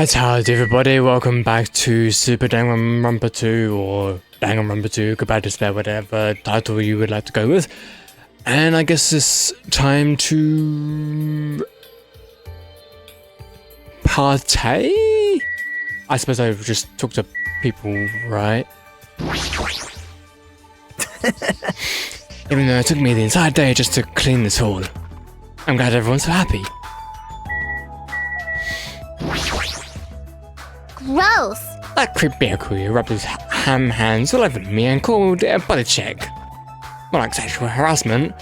Right, howdy everybody, welcome back to Super Danganronpa 2 or Danganronpa 2, Goodbye Despair, whatever title you would like to go with. And I guess it's time to partay? I suppose I just talk to people, right? Even though it took me the entire day just to clean this hall. I'm glad everyone's so happy. Gross! That creep Byakuya rubbed his ham hands all over me and called it a body check. More like sexual harassment.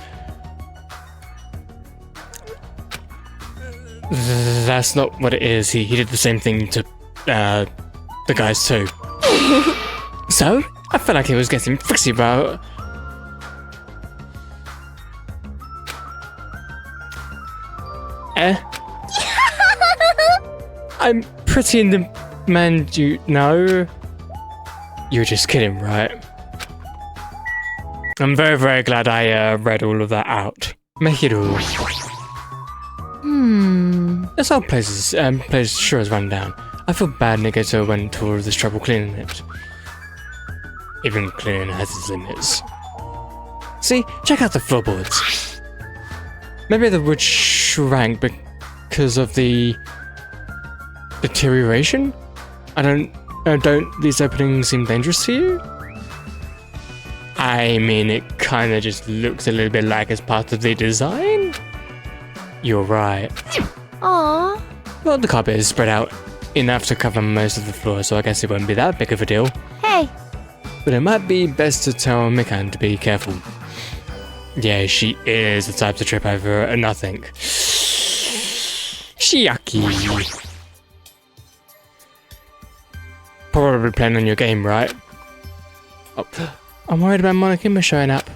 That's not what it is. He did the same thing to the guys too. So, I felt like he was getting fixy about... I'm pretty in the... Man, you know, you're just kidding, right? I'm very, very glad I read all of that out. Mahiro. This whole place sure has run down. I feel bad Nagato went to all of this trouble cleaning it. Even cleaning has its limits. See, check out the floorboards. Maybe the wood shrank because of the deterioration? Don't these openings seem dangerous to you? I mean, it kinda just looks a little bit like it's part of the design. You're right. Aww. Well, the carpet is spread out enough to cover most of the floor, so I guess it won't be that big of a deal. Hey. But it might be best to tell Mikan to be careful. Yeah, she is the type to trip over nothing. Shiaki. Probably playing on your game, right? Oh, I'm worried about Monokuma showing up.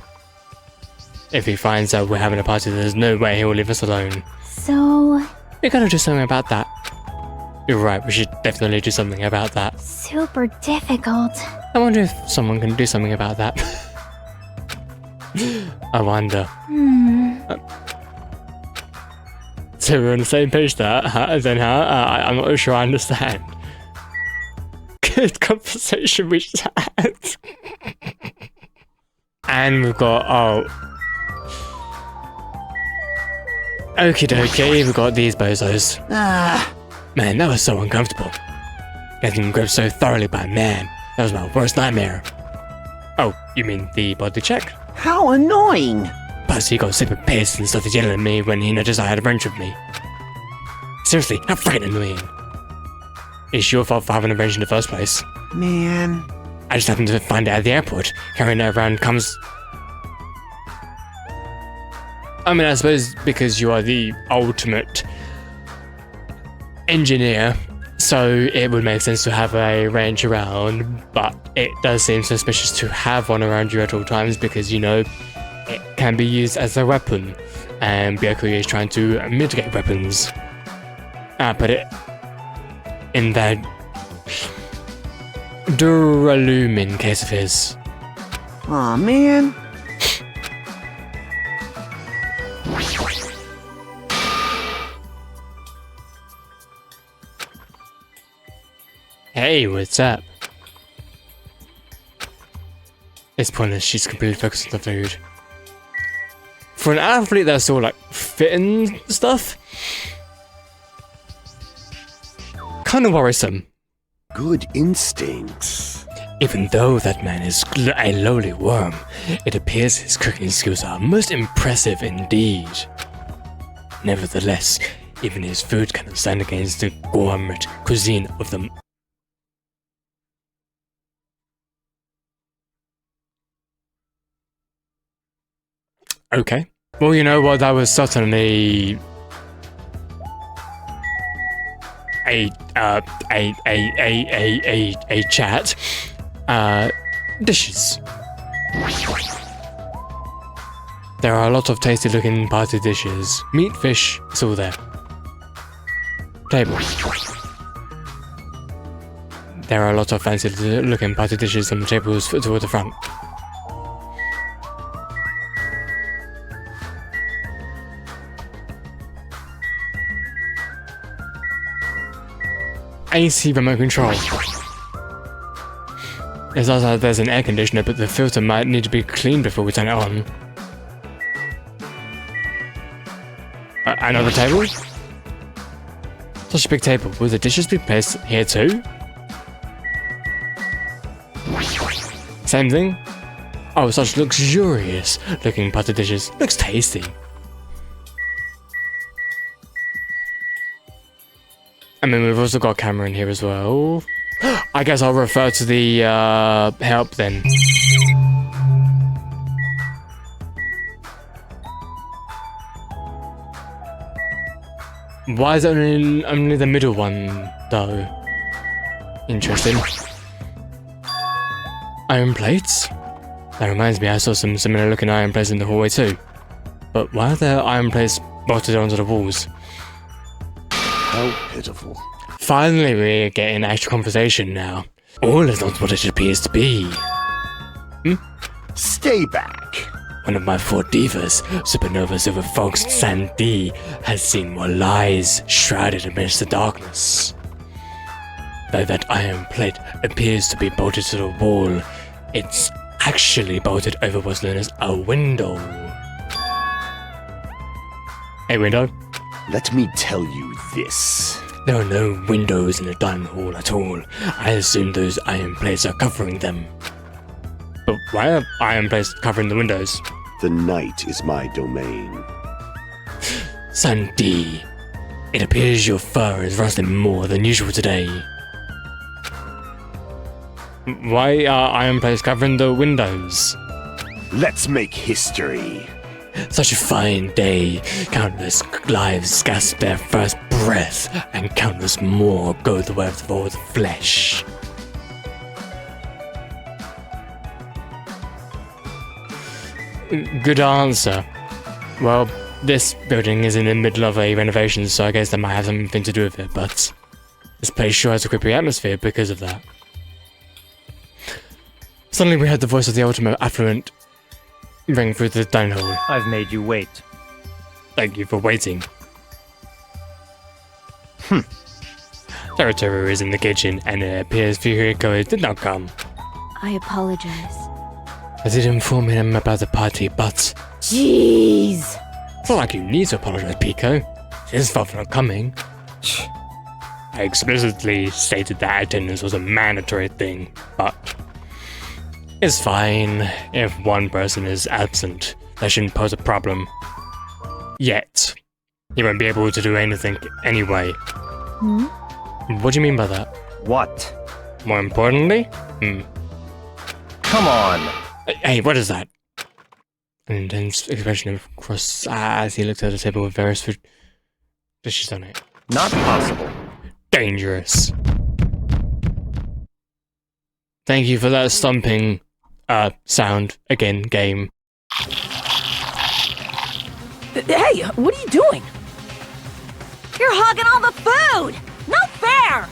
If he finds out we're having a party, there's no way he will leave us alone. So... We gotta do something about that. You're right, we should definitely do something about that. super difficult. I wonder if someone can do something about that. I wonder. So we're on the same page there, I'm not sure I understand. Good conversation we just had. And we've got, okie dokie, we've got these bozos. Man, that was so uncomfortable. Getting gripped so thoroughly by a man. That was my worst nightmare. Oh, you mean the body check? How annoying! Plus, he got super pissed and started yelling at me when he noticed I had a wrench with me. Seriously, how freaking annoying. It's your fault for having a wrench in the first place. Man. I just happened to find it at the airport. Carrying it around comes... I mean, I suppose because you are the ultimate engineer, so it would make sense to have a wrench around, but it does seem suspicious to have one around you at all times because, you know, it can be used as a weapon, and Byakuya is trying to mitigate weapons. Put it in that Duralumin case of his. Aw, man. Hey, what's up? It's pointless, she's completely focused on the food. For an athlete that's all like fit and stuff, kind of worrisome. Good instincts. Even though that man is a lowly worm, it appears his cooking skills are most impressive indeed. Nevertheless, even his food cannot stand against the gourmet cuisine of the... Okay. Well, you know what, that was certainly... a chat. Dishes. There are a lot of tasty looking party dishes. Meat, fish, it's all there. Table. There are a lot of fancy looking party dishes on the tables toward the front. AC remote control. There's also there's an air conditioner, but the filter might need to be cleaned before we turn it on. Another table? Such a big table. Will the dishes be placed here too? Same thing? Oh, such luxurious looking potted dishes. Looks tasty. I mean, we've also got a camera in here as well. I guess I'll refer to the help then. Why is it only the middle one, though? Interesting. Iron plates? That reminds me, I saw some similar looking iron plates in the hallway too. But why are there iron plates bolted onto the walls? How pitiful. Finally, we're getting actual conversation now. All is not what it appears to be. Stay back. One of my 4 divas, Supernova Silver Fox Sandy, has seen more lies shrouded amidst the darkness. Though that iron plate appears to be bolted to the wall, it's actually bolted over what's known as a window. Hey, window? Let me tell you this. There are no windows in the dining hall at all. I assume those iron plates are covering them. But why are iron plates covering the windows? The night is my domain. Sandy, it appears your fur is rusting more than usual today. Why are iron plates covering the windows? Let's make history. Such a fine day. Countless lives gasp their first breath, and countless more go the way of all the flesh. Good answer. Well, this building is in the middle of a renovation, so I guess that might have something to do with it, but this place sure has a creepy atmosphere because of that. Suddenly we heard the voice of the ultimate affluent ring through the dining hall. I've made you wait. Thank you for waiting. Territory is in the kitchen, and it appears Fuyuhiko did not come. I apologize. I did inform him about the party, but Jeez! it's not like you need to apologize, Pico. It's his fault for not coming. I explicitly stated that attendance was a mandatory thing, but it's fine if one person is absent. That shouldn't pose a problem. Yet. He won't be able to do anything anyway. What do you mean by that? What? More importantly? Come on! Hey, what is that? An intense expression of cross as he looked at the table with various food dishes on it. Not possible. Dangerous. Thank you for that stomping sound again, game. Hey, what are you doing? You're hogging all the food! Not fair!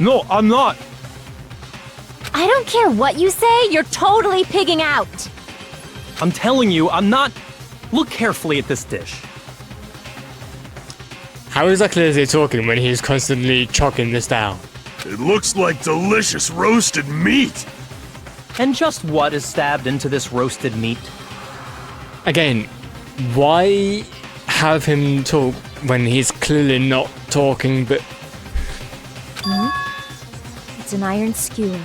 No, I'm not! I don't care what you say, you're totally pigging out! I'm telling you, I'm not... Look carefully at this dish. How exactly is he talking when he's constantly chalking this down? It looks like delicious roasted meat. And just what is stabbed into this roasted meat? Again, why have him talk when he's clearly not talking, but... It's an iron skewer.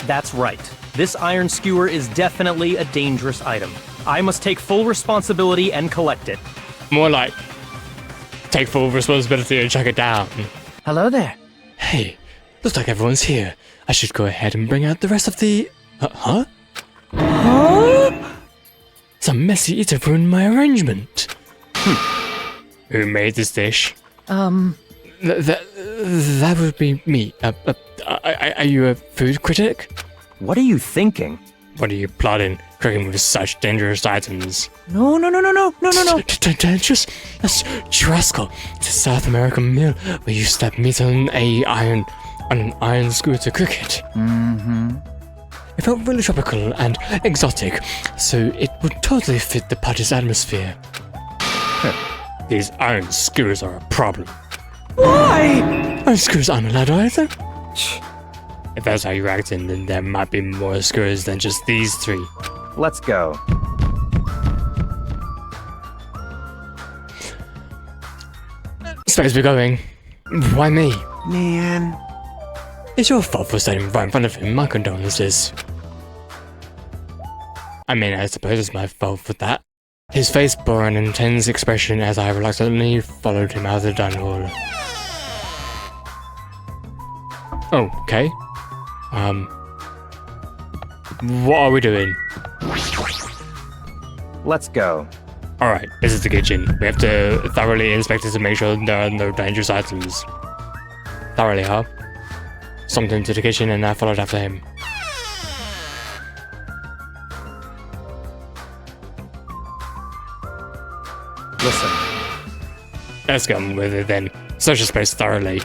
That's right. This iron skewer is definitely a dangerous item. I must take full responsibility and collect it. More like, take full responsibility and chuck it down. Hello there. Hey, looks like everyone's here. I should go ahead and bring out the rest of the... Huh? Some messy eater ruined my arrangement. Who made this dish? That would be me. Are you a food critic? What are you thinking? What are you plotting, cooking with such dangerous items? No. Dangerous? That's Churrasco. It's a South American meal where you stab meat on an iron skewer to cook it. It felt really tropical and exotic, so it would totally fit the party's atmosphere. These iron skewers are a problem. Why? Oh, screws aren't allowed either. If that's how you're acting, then there might be more screws than just these 3. Let's go. Supposed to be going. Why me? Man. It's your fault for standing right in front of him. My condolences. I mean, I suppose it's my fault for that. His face bore an intense expression as I reluctantly followed him out of the dining hall. Okay. What are we doing? Let's go. Alright, this is the kitchen. We have to thoroughly inspect it to make sure there are no dangerous items. Thoroughly, huh? Stomped into the kitchen and I followed after him. Listen. Let's get on with it then. Search the space thoroughly.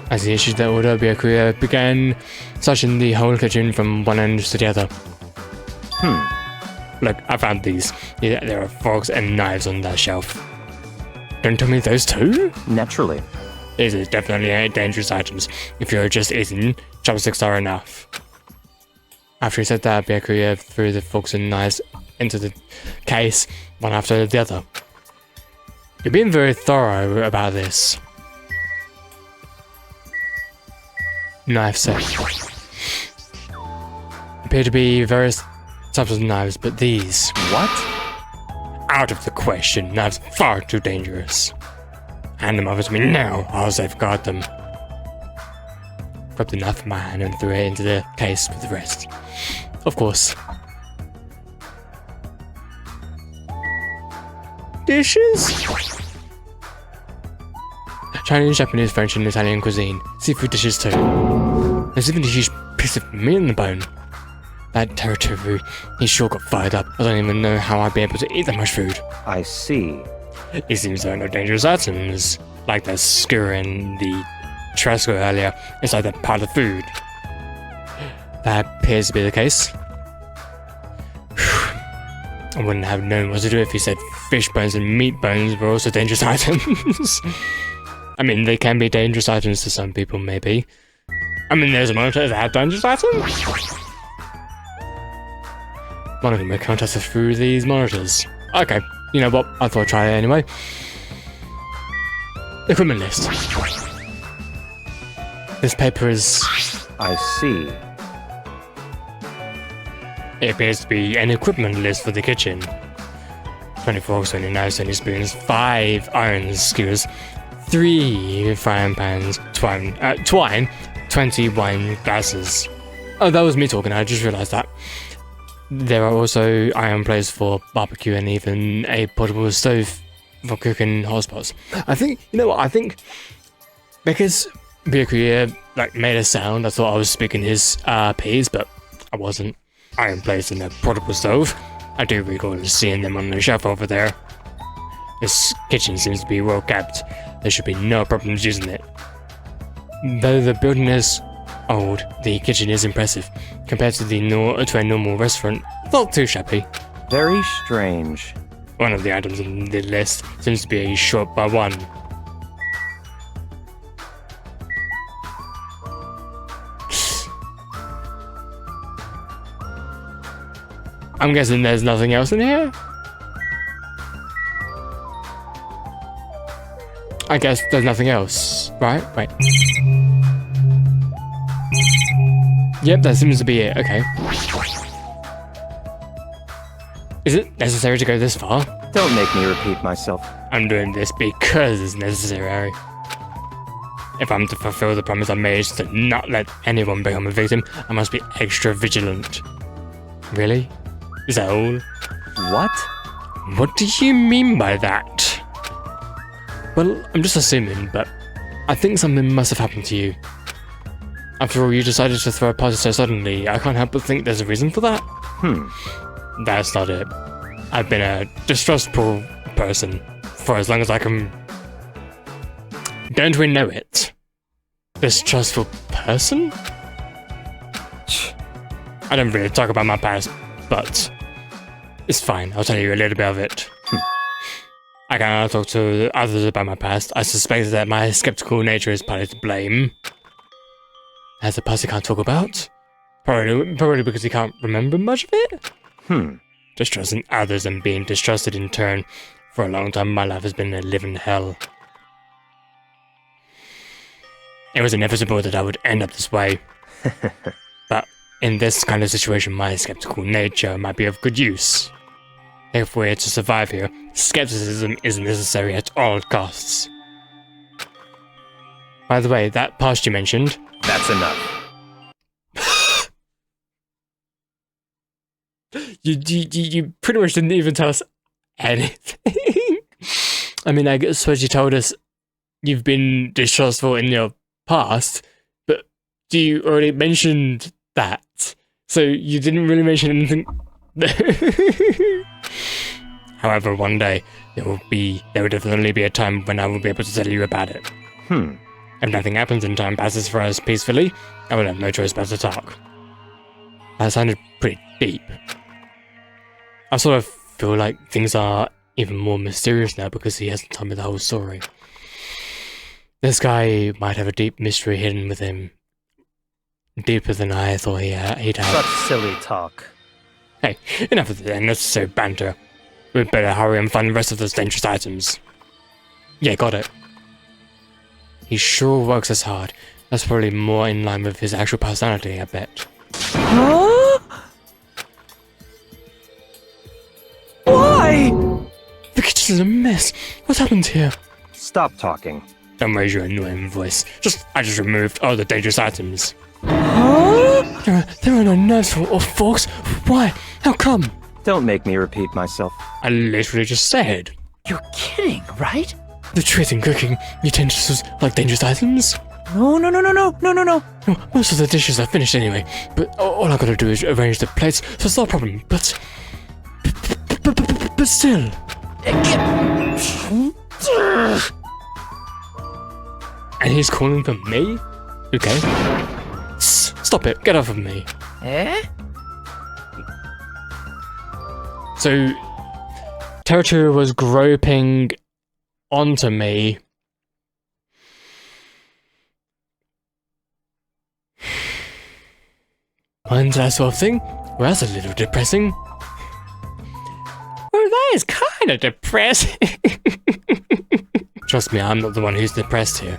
As he issued the order, Byakuya began searching the whole kitchen from one end to the other. Look, I found these. Yeah, there are forks and knives on that shelf. Don't tell me those too? Naturally. These are definitely dangerous items. If you're just eating, chopsticks are enough. After he said that, Byakuya threw the forks and knives into the case, one after the other. You're being very thorough about this. Knife set. Appear to be various types of knives, but these... What? Out of the question. Knives are far too dangerous. Hand them over to me now. I'll safeguard them. Grabbed the knife from my hand and threw it into the case with the rest. Of course. Dishes? Chinese, Japanese, French, and Italian cuisine. Seafood dishes too. There's even a huge piece of meat in the bone. That territory, he sure got fired up. I don't even know how I'd be able to eat that much food. I see. It seems there are no dangerous items, like the skewer and the Trasco earlier, inside that part of the food. That appears to be the case. I wouldn't have known what to do if he said fish bones and meat bones were also dangerous items. I mean, they can be dangerous items to some people, maybe. I mean, there's a monitor that had dangerous items. One of them may contact us through these monitors. Okay, you know what? I thought I'd try it anyway. Equipment list. This paper is... I see. It appears to be an equipment list for the kitchen. 20 forks, 20 knives, 20 spoons, 5 iron skewers, 3 frying pans, twine, 20 wine glasses. Oh, that was me talking, I just realised that. There are also iron plates for barbecue and even a portable stove for cooking hot spots. I think, you know what, I think because Byakuya made a sound, I thought I was speaking his piece, but I wasn't. Iron plates and a portable stove. I do recall seeing them on the shelf over there. This kitchen seems to be well kept. There should be no problems using it. Though the building is old, the kitchen is impressive. Compared to a normal restaurant, not too shabby. Very strange. One of the items on the list seems to be short by 1. I'm guessing there's nothing else in here? I guess there's nothing else, right? Wait. Yep, that seems to be it, okay. Is it necessary to go this far? Don't make me repeat myself. I'm doing this because it's necessary. If I'm to fulfill the promise I made to not let anyone become a victim, I must be extra vigilant. Really? Is that all? What? What do you mean by that? Well, I'm just assuming, but I think something must have happened to you. After all, you decided to throw a party so suddenly, I can't help but think there's a reason for that. That's not it. I've been a distrustful person for as long as I can... Don't we know it? Distrustful person? I don't really talk about my past, but it's fine, I'll tell you a little bit of it. I cannot talk to others about my past. I suspect that my skeptical nature is partly to blame. As a past he can't talk about? Probably because he can't remember much of it? Distrusting others and being distrusted in turn. For a long time, my life has been a living hell. It was inevitable that I would end up this way. But in this kind of situation, my skeptical nature might be of good use. If we're to survive here, skepticism is necessary at all costs. By the way, that past you mentioned... That's enough. You pretty much didn't even tell us anything. I mean, I suppose you told us you've been distrustful in your past, but you already mentioned that, so you didn't really mention anything. However, one day there will definitely be a time when I will be able to tell you about it. If nothing happens and time passes for us peacefully, I will have no choice but to talk. That sounded pretty deep. I sort of feel like things are even more mysterious now because he hasn't told me the whole story. This guy might have a deep mystery hidden with him. Deeper than I thought he'd have. Such silly talk. Hey, enough of the unnecessary banter. We'd better hurry and find the rest of those dangerous items. Yeah, got it. He sure works as hard. That's probably more in line with his actual personality, I bet. Huh? Why? The kitchen's a mess. What's happened here? Stop talking. Don't raise your annoying voice. I just removed all the dangerous items. Huh? There are no knives or forks. Why? How come? Don't make me repeat myself. I literally just said. You're kidding, right? The trick in cooking utensils like dangerous items? No. No, most of the dishes are finished anyway, but all I gotta do is arrange the plates, so it's not a problem, but still. And he's calling for me? Okay. Stop it, get off of me. Eh? So, Territory was groping onto me. And that sort of thing? Well, that's a little depressing. Well, that is kind of depressing. Trust me, I'm not the one who's depressed here.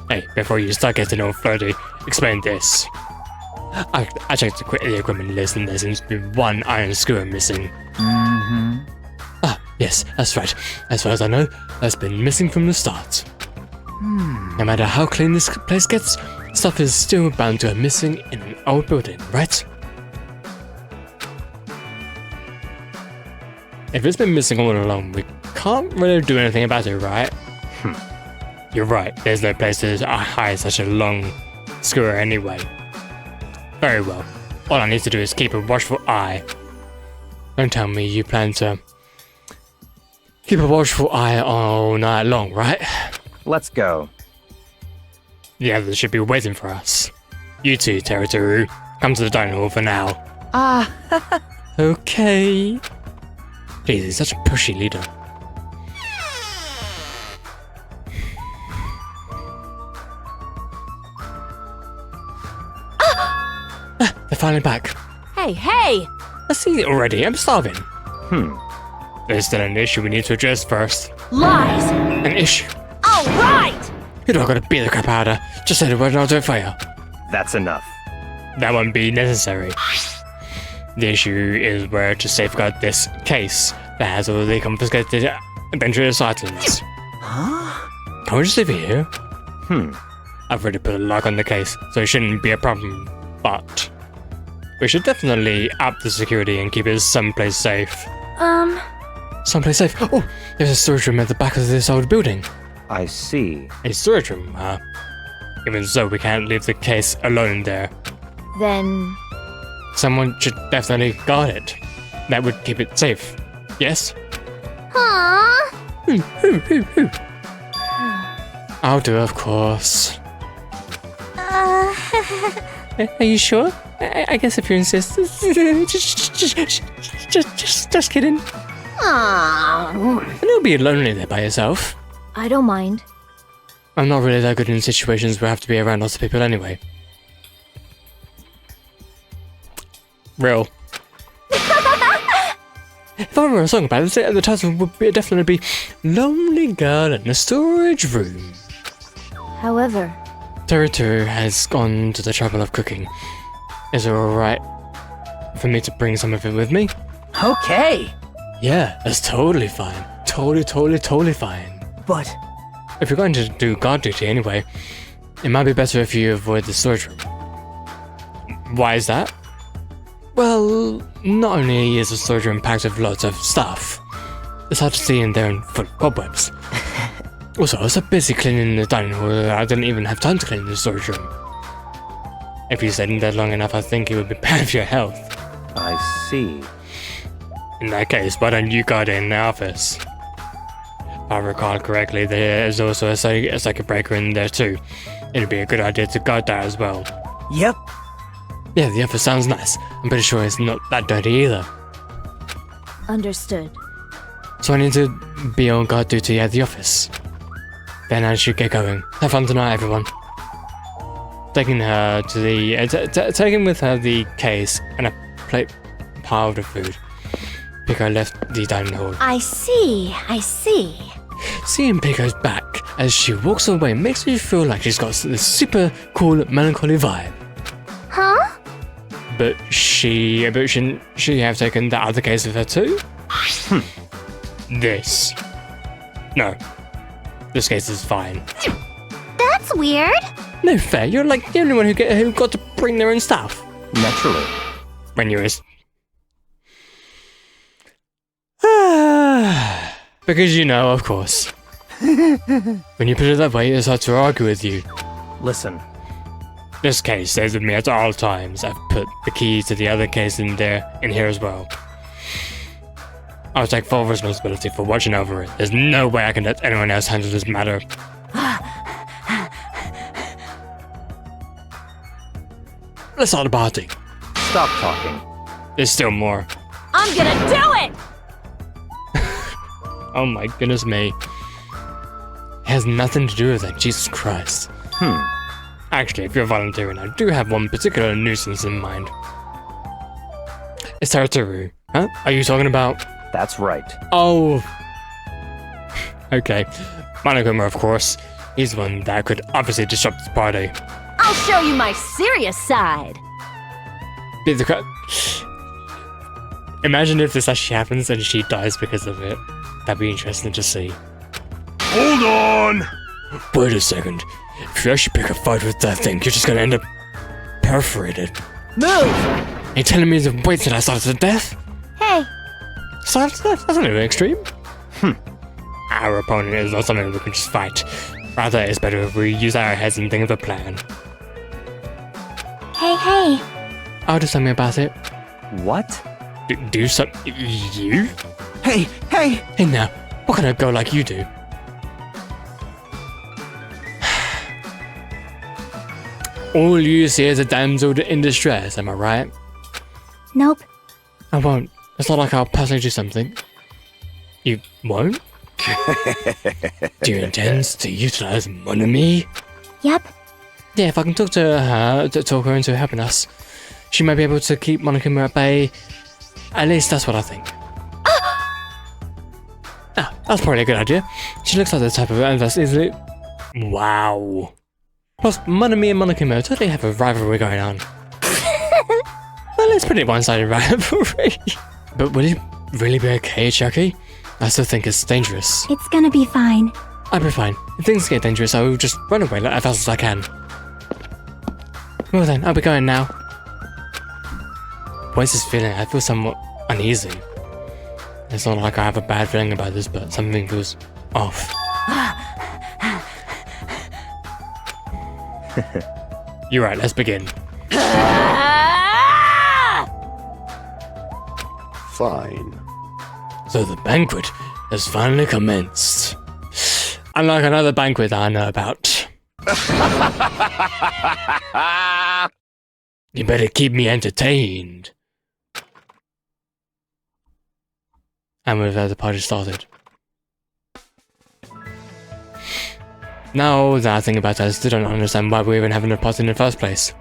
Hey, before you start getting all flirty, explain this. I checked the equipment list and there seems to be one iron skewer missing. Ah, yes, that's right. As far as I know, that's been missing from the start. No matter how clean this place gets, stuff is still bound to go missing in an old building, right? If it's been missing all along, we can't really do anything about it, right? You're right, there's no place to hide such a long skewer anyway. Very well. All I need to do is keep a watchful eye. Don't tell me you plan to keep a watchful eye all night long, right? Let's go. The others should be waiting for us. You two, Terutoru, come to the dining hall for now. Okay. Jeez, he's such a pushy leader. They're finally back. Hey! I see it already, I'm starving. There's still an issue we need to address first. Lies! An issue? All right! You're not gonna beat the crap out of her. Just say the word and I'll do it for you. That's enough. That won't be necessary. The issue is where to safeguard this case that has all the confiscated dangerous items. Can we just leave it here? I've already put a lock on the case, so it shouldn't be a problem, but we should definitely up the security and keep it someplace safe. Someplace safe? Oh, there's a storage room at the back of this old building. I see. A storage room, huh? Even so, we can't leave the case alone there. Then... Someone should definitely guard it. That would keep it safe. Yes? Huh? Who? I'll do, of course. Are you sure? I guess if you insist. Just kidding. Aww. And it'll be lonely there by yourself. I don't mind. I'm not really that good in situations where I have to be around lots of people anyway. Real. If I were a song about it, the title would definitely be Lonely Girl in a Storage Room. However, Teru has gone to the trouble of cooking. Is it alright for me to bring some of it with me? Okay. Yeah, that's totally fine. Totally fine. But If you're going to do guard duty anyway, it might be better if you avoid the storage room. Why is that? Well, not only is the storage room packed with lots of stuff, it's hard to see in there and full of cobwebs. Also, I was so busy cleaning the dining hall that I didn't even have time to clean the storage room. If you stayed in there long enough, I think it would be bad for your health. I see. In that case, why don't you guard it in the office? If I recall correctly, there is also a circuit breaker in there too. It'd be a good idea to guard that as well. yep. Yeah, the office sounds nice. I'm pretty sure it's not that dirty either. understood. So I need to be on guard duty at the office. Then I should get going. Have fun tonight, everyone. Taking her to the taking with her the case and a plate piled of food. Pico left the dining hall. I see. Seeing Pico's back as she walks away makes me feel like she's got this super cool melancholy vibe. Huh? But shouldn't she have taken that other case with her too? This. No. This case is fine. That's weird. No fair, you're like the only one who got to bring their own stuff. Naturally. Renewers. Because you know, of course. When you put it that way, it's hard to argue with you. Listen, This case stays with me at all times. I've put the key to the other case in here as well. I'll take full responsibility for watching over it. There's no way I can let anyone else handle this matter. Let's start the party. stop talking. There's still more. I'm gonna do it! Oh my goodness me. It has nothing to do with that, Jesus Christ. Actually, if you're volunteering, I do have one particular nuisance in mind. It's Teru. Huh? Are you talking about... That's right. Oh... Okay. Monokuma, of course. He's the one that could obviously disrupt the party. I'll show you my serious side. Be the Imagine if this actually happens and she dies because of it. That'd be interesting to see. Hold on! Wait a second. If you actually pick a fight with that thing, you're just gonna end up perforated. Move! Are you telling me to wait till I starve to death? Hey, Starve to death? That's a little extreme. Our opponent is not something we can just fight. Rather, it's better if we use our heads and think of a plan. hey. I'll do something about it. What? Do something? You? Hey! Hey now, what kind of girl like you do? All you see is a damsel in distress, am I right? Nope. I won't. It's not like I'll personally do something. You won't? Do you intend to utilize Monami? Yep. Yeah, if I can talk her into helping us, she might be able to keep Monokuma at bay. At least that's what I think. That's probably a good idea. She looks like the type of that's easily... Wow. Plus, Monami and Monokuma totally have a rivalry going on. Well, it's pretty one-sided rivalry. But would it really be okay, Chucky? I still think it's dangerous. It's gonna be fine. I'll be fine. If things get dangerous, I will just run away as fast as I can. Well then, I'll be going now. What is this feeling? I feel somewhat uneasy. It's not like I have a bad feeling about this, but something feels off. You're right, let's begin. Fine. So the banquet has finally commenced. Unlike another banquet I know about. You better keep me entertained. And with that, the party started. Now that I think about it, I still don't understand why we're even having a party in the first place.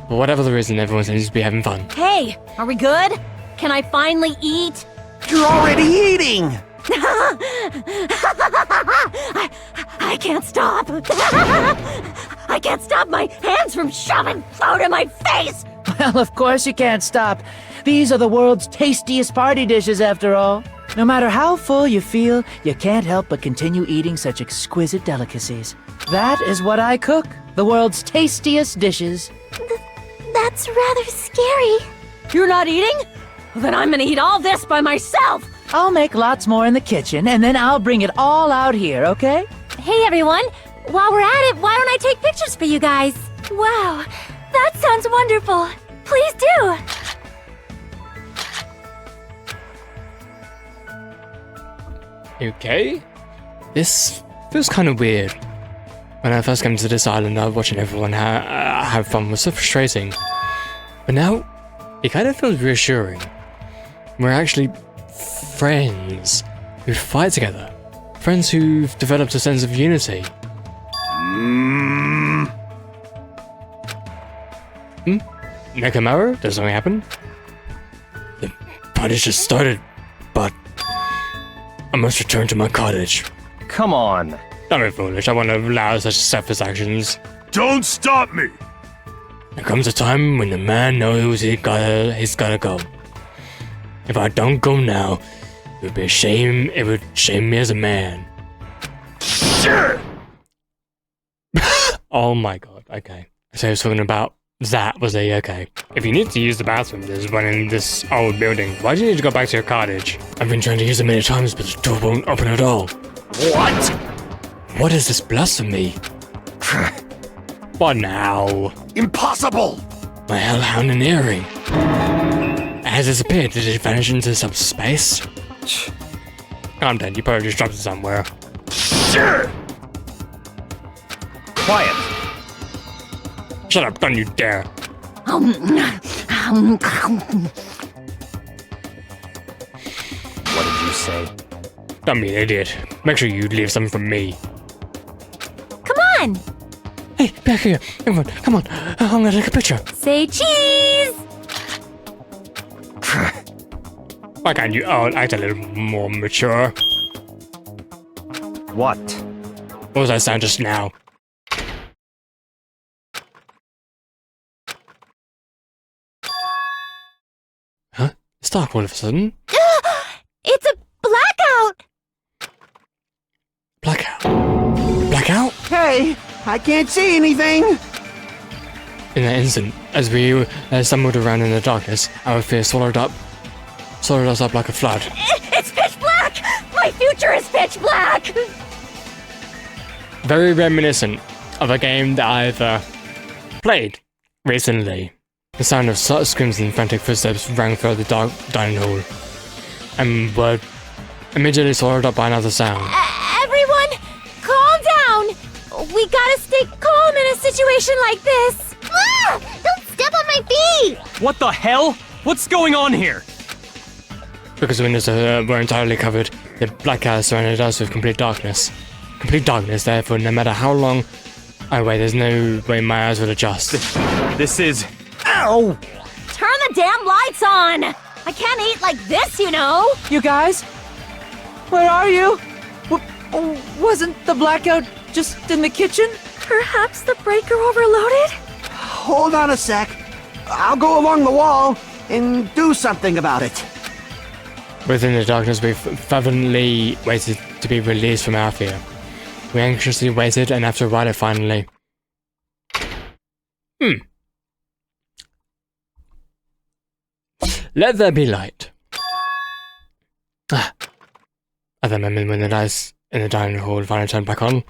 For whatever the reason, everyone seems to be having fun. Hey, are we good? Can I finally eat? You're already eating! I can't stop. I can't stop my hands from shoving food in my face. Well, of course you can't stop. These are the world's tastiest party dishes, after all. No matter how full you feel, you can't help but continue eating such exquisite delicacies. That is what I cook. The world's tastiest dishes. That's rather scary. You're not eating? Well, then I'm gonna eat all this by myself. I'll make lots more in the kitchen, and then I'll bring it all out here, okay? Hey everyone, while we're at it, why don't I take pictures for you guys? Wow, that sounds wonderful. Please do. Okay? This feels kind of weird. When I first came to this island, watching everyone have fun was so frustrating. But now, it kind of feels reassuring. We're actually friends who fight together. Friends who've developed a sense of unity. Nekomaru? Did something happen? The party just started, but I must return to my cottage. Come on. Don't be foolish, I won't allow such selfish actions. Don't stop me! There comes a time when the man knows he's gotta go. If I don't go now, it would be a shame, it would shame me as a man. Shit! Oh my god, okay. So I was talking about that, was a okay. If you need to use the bathroom, there's one in this old building. Why do you need to go back to your cottage? I've been trying to use it many times, but the door won't open at all. What? What is this blasphemy? What now? Impossible! My hellhound and earring. It has disappeared. Did it vanish into subspace? Calm down, you probably just dropped it somewhere. Shit! Quiet. Shut up, don't you dare. What did you say? Don't be an idiot. Make sure you leave some for me. Come on, Hey, back here. Everyone, come on. I'm gonna take a picture. say cheese. Why can't you all act a little more mature? What? What was I saying just now? Huh? It's dark all of a sudden. It's a blackout. Blackout. Blackout? Hey, I can't see anything! In that instant, as we stumbled around in the darkness, our fear swallowed us up like a flood. It's pitch black. My future is pitch black. Very reminiscent of a game that I've played recently. The sound of screams and frantic footsteps rang through the dark dining hall, and were immediately swallowed up by another sound. Everyone, calm down. We gotta stay calm in a situation like this. Ah! Don't step on my feet. What the hell? What's going on here? Because the windows were entirely covered, the blackout surrounded us with complete darkness. Complete darkness, therefore, no matter how long I wait, there's no way my eyes would adjust. This is... Ow! Turn the damn lights on. I can't eat like this, you know. You guys? Where are you? Wasn't the blackout just in the kitchen? Perhaps the breaker overloaded? Hold on a sec. I'll go along the wall and do something about it. Within the darkness, we fervently waited to be released from our fear. We anxiously waited, and after a while, it finally... Let there be light. At the moment when the lights in the dining hall finally turned back on,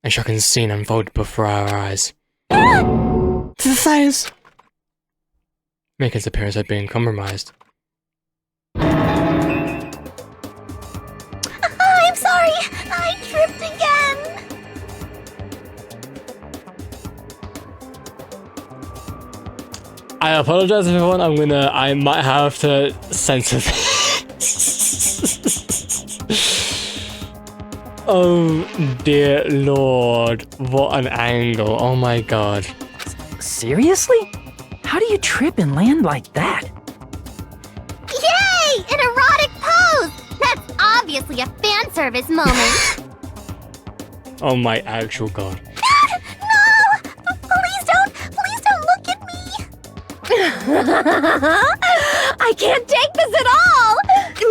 a shocking scene unfolded before our eyes. The face! Making its appearance had been compromised. I'm sorry. I tripped again. I apologize everyone, I might have to censor this. Oh dear lord, what an angle. Oh my god. Seriously? How do you trip and land like that? Yay! An erotic pose! That's obviously a fan service moment. Oh my actual god. No! Please don't look at me! I can't take this at all!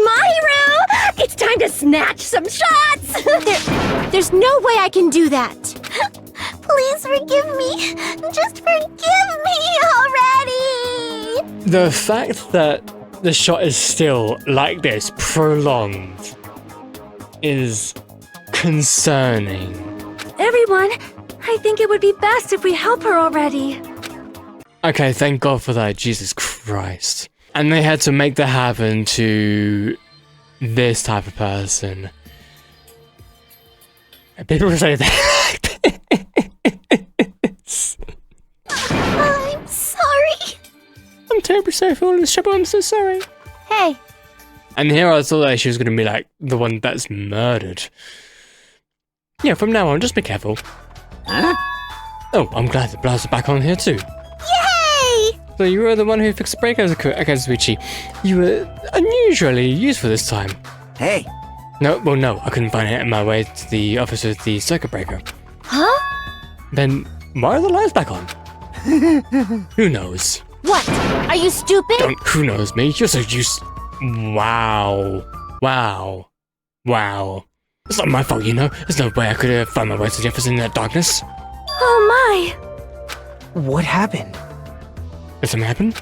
Mahiru! It's time to snatch some shots! There's no way I can do that. Please forgive me. Just forgive me already! The fact that the shot is still like this, prolonged, is concerning. Everyone, I think it would be best if we help her already. Okay, thank God for that, Jesus Christ. And they had to make that happen to this type of person. People say that. I'm sorry. I'm terribly sorry for all this trouble, I'm so sorry. Hey. And here I thought that she was going to be like the one that's murdered. Yeah, from now on, just be careful. Huh? Oh, I'm glad the blouse is back on here too. Yay! So you were the one who fixed the breakers, okay, Suichi. You were unusually useful this time. Hey, No, well no, I couldn't find it on my way to the office with the circuit breaker. Huh? Then why are the lights back on? Who knows? What? Are you stupid? Who knows me? You're so used. Wow. Wow. Wow. It's not my fault, you know? There's no way I could have found my way to the office in that darkness. Oh my. What happened? Did something happen?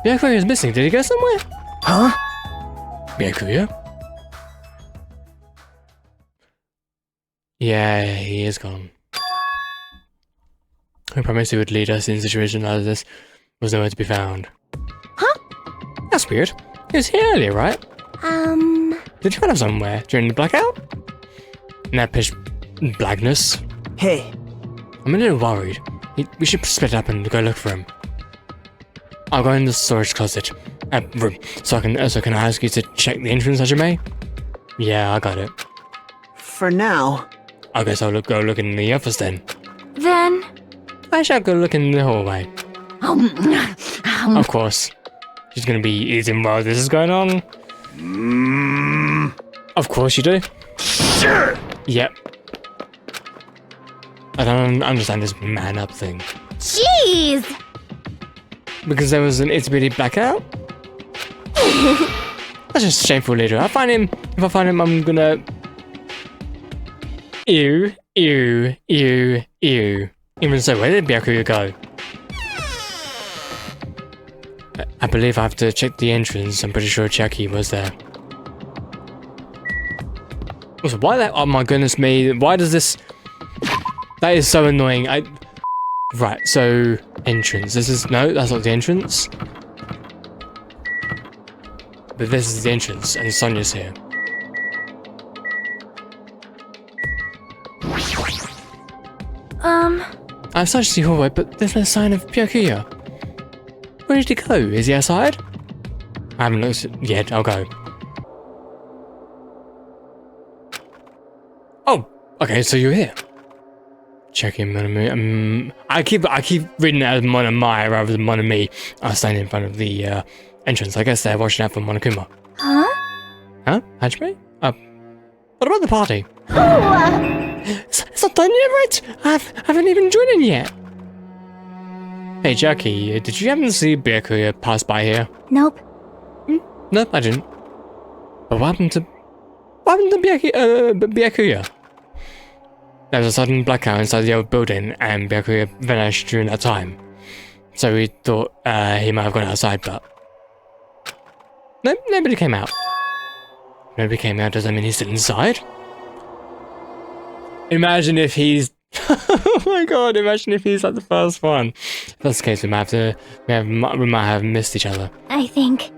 Byakuya is missing. Did he go somewhere? Huh? Byakuya? Yeah, he is gone. I promised he would lead us in a situation like this. Was nowhere to be found. Huh? That's weird. He was here earlier, right? Did you find him somewhere during the blackout? In that pitch blackness? hey, I'm a little worried. We should split up and go look for him. I'll go in the storage closet room, so can I ask you to check the entrance, Hajime? Yeah, I got it. for now. I guess I'll go look in the office then. Then. I shall go look in the hallway. Of course. She's gonna be eating while this is going on. Of course you do. Sure! Yep. I don't understand this man up thing. Jeez! Because there was an itty bitty blackout? That's just shameful later. If I find him, I'm gonna... Ew, ew, ew, ew. Even so, where did Byakuya go? I believe I have to check the entrance. I'm pretty sure Chiaki was there. Also, why that? Oh my goodness me! Why does this? That is so annoying. Right. So entrance. This is no. That's not the entrance. But this is the entrance, and Sonya's here. I've searched the hallway, but there's no sign of Byakuya. Where did he go? Is he outside? I haven't looked yet. I'll go. Oh, okay. So you're here. Checking Monami. I keep reading it as Monami rather than Monami. I was standing in front of the entrance. I guess they're watching out for Monokuma. Huh? Huh? Hajime? What about the party? Oh, It's not done yet, right? I haven't even joined in yet. Hey, Jackie, did you happen to see Byakuya pass by here? Nope. Nope, I didn't. But what happened to Byakuya? There was a sudden blackout inside the old building, and Byakuya vanished during that time. So we thought he might have gone outside, but nobody came out. Nobody came out doesn't mean he's still inside. Imagine if he's... oh my god, imagine if he's like the first one. If that's the case, we might have missed each other. I think.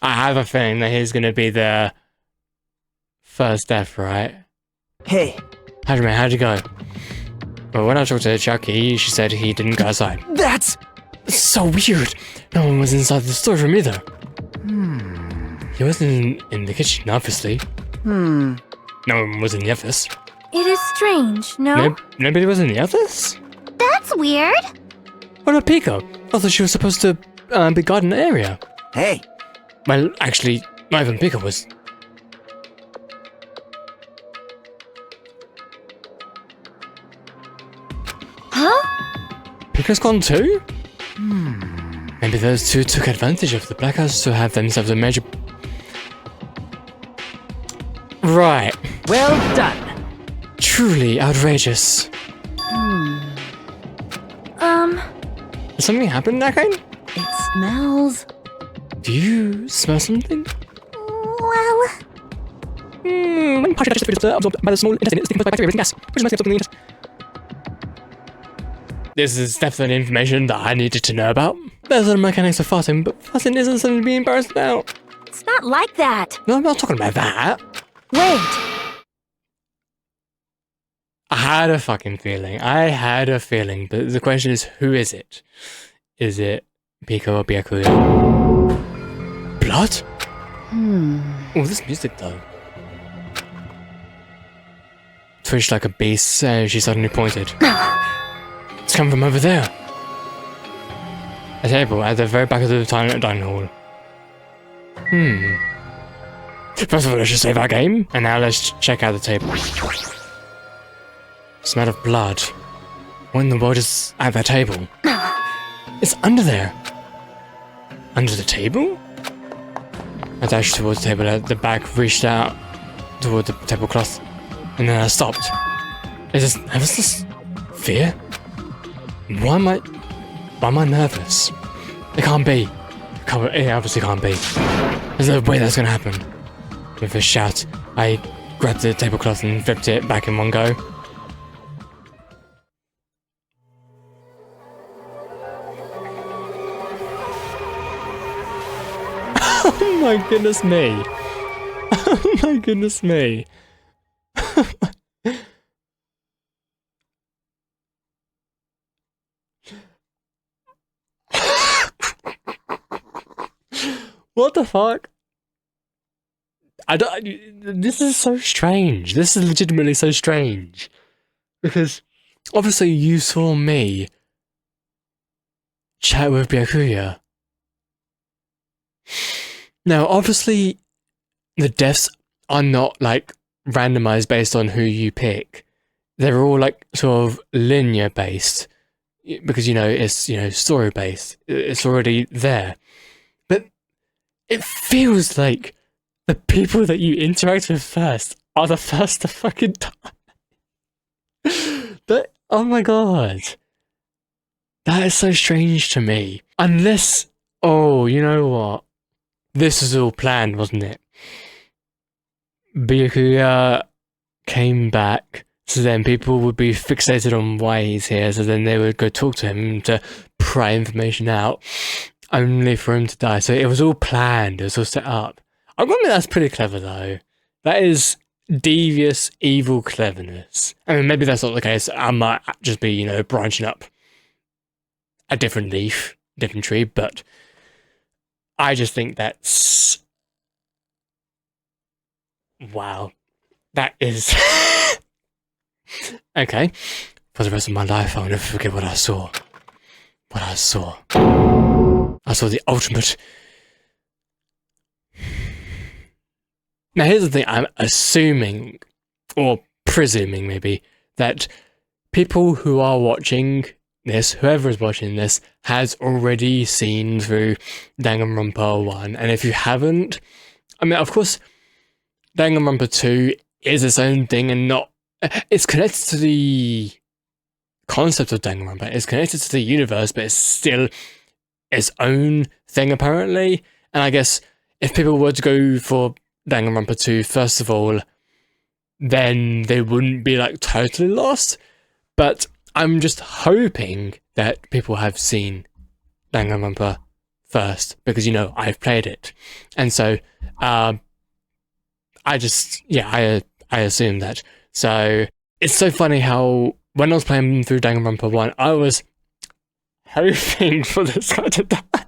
I have a feeling that he's gonna be the first death, right? Hey, Hajime, how'd you go? Well, when I talked to Chucky, she said he didn't go outside. that's... It's so weird. No one was inside the storage room either. He wasn't in the kitchen, obviously. No one was in the office. It is strange, no? Nobody was in the office? That's weird. What about Pico? I thought she was supposed to be guarding the area. Hey, Well, actually, not even Pico was. Huh? Pico's gone too? Maybe those two took advantage of the blackouts to have themselves a major... Right. Well done. Truly outrageous. Did something happen in that game? It smells... Do you smell something? well... When partially digested foods absorbed by the small intestine, it's decomposed by bacteria gas, which must be absorbed in the intestine. This is definitely information that I needed to know about. There's the mechanics of farting, but farting isn't something to be embarrassed about. It's not like that. No, I'm not talking about that. Wait. I had a fucking feeling. But the question is, who is it? Is it Pico or Byakuya? Blood? Oh, this music though. Twitched like a beast, she suddenly pointed. It's coming from over there. A table at the very back of the dining hall. First of all, let's just save our game, and now let's check out the table. Smell of blood. What in the world is at that table? It's under there. Under the table? I dashed towards the table at the back, reached out toward the tablecloth, and then I stopped. Is this fear? Why am I nervous? It can't be. It obviously can't be. There's no way that's gonna happen. With a shout, I grabbed the tablecloth and flipped it back in one go. Oh my goodness me. Oh my goodness me. What the fuck? This is so strange. This is legitimately so strange. Because obviously you saw me chat with Byakuya. Now, obviously, the deaths are not like randomized based on who you pick. They're all like sort of linear based because it's story based. It's already there. But it feels like the people that you interact with first are the first to fucking die. Oh my god. That is so strange to me. Unless, oh, you know what? This was all planned, wasn't it? Byakuya came back, so then people would be fixated on why he's here, so then they would go talk to him to pry information out, only for him to die. So it was all planned, it was all set up. I'm gonna admit that's pretty clever though. That is devious, evil cleverness. I mean, maybe that's not the case. I might just be, branching up a different leaf, different tree, but I just think that's... Wow. That is... Okay. For the rest of my life, I'll never forget what I saw. I saw the ultimate... Now here's the thing, I'm assuming, or presuming maybe, that people who are watching this, whoever is watching this, has already seen through Danganronpa 1. And if you haven't, I mean, of course, Danganronpa 2 is its own thing and not... It's connected to the concept of Danganronpa. It's connected to the universe, but it's still its own thing, apparently. And I guess if people were to go for Danganronpa 2, first of all, then they wouldn't be, totally lost. But I'm just hoping that people have seen Danganronpa first, because, I've played it. And so, I assume that. So, it's so funny how, when I was playing through Danganronpa 1, I was hoping for this guy to die.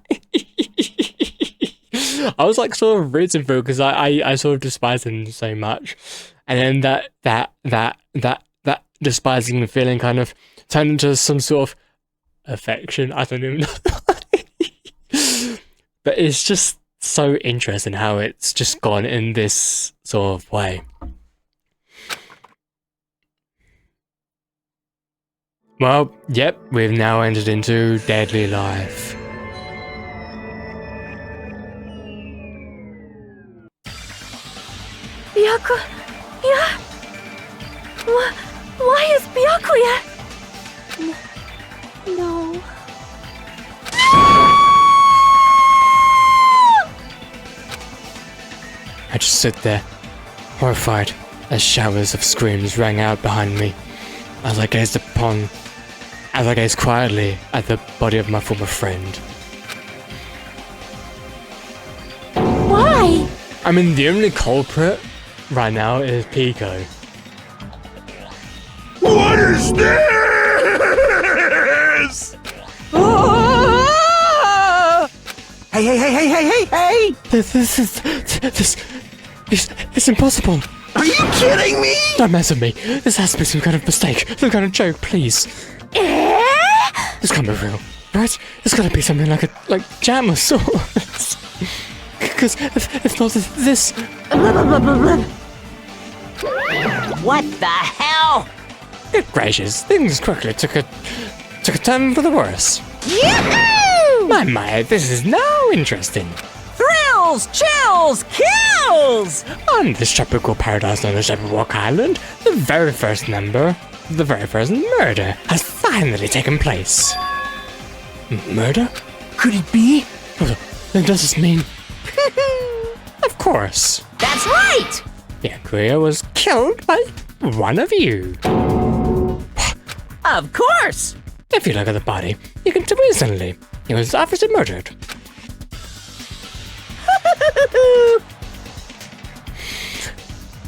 I was like sort of rooting for it because I sort of despise him so much, and then that despising feeling kind of turned into some sort of affection. I don't even know. But it's just so interesting how it's just gone in this sort of way. Well, yep, we've now entered into Deadly Life. Byakuya? Why is Byakuya? No. I just stood there, horrified, as showers of screams rang out behind me, as I gazed quietly at the body of my former friend. Why? I mean, the only culprit right now is Pico. What is this? Hey! It's impossible. Are you kidding me? Don't mess with me. This has to be some kind of mistake, some kind of joke, please. This can't be real, right? It's gotta be something like jam or sauce. Because if not this... What the hell? Good gracious, things quickly took a turn for the worse. Yahoo! My, this is now interesting. Thrills, chills, kills! On this tropical paradise known as Jabberwock Island, the very first murder has finally taken place. Murder? Could it be? Then does this mean... Of course. That's right! Byakuya was killed by one of you. Of course! If you look at the body, you can tell instantly he was obviously murdered.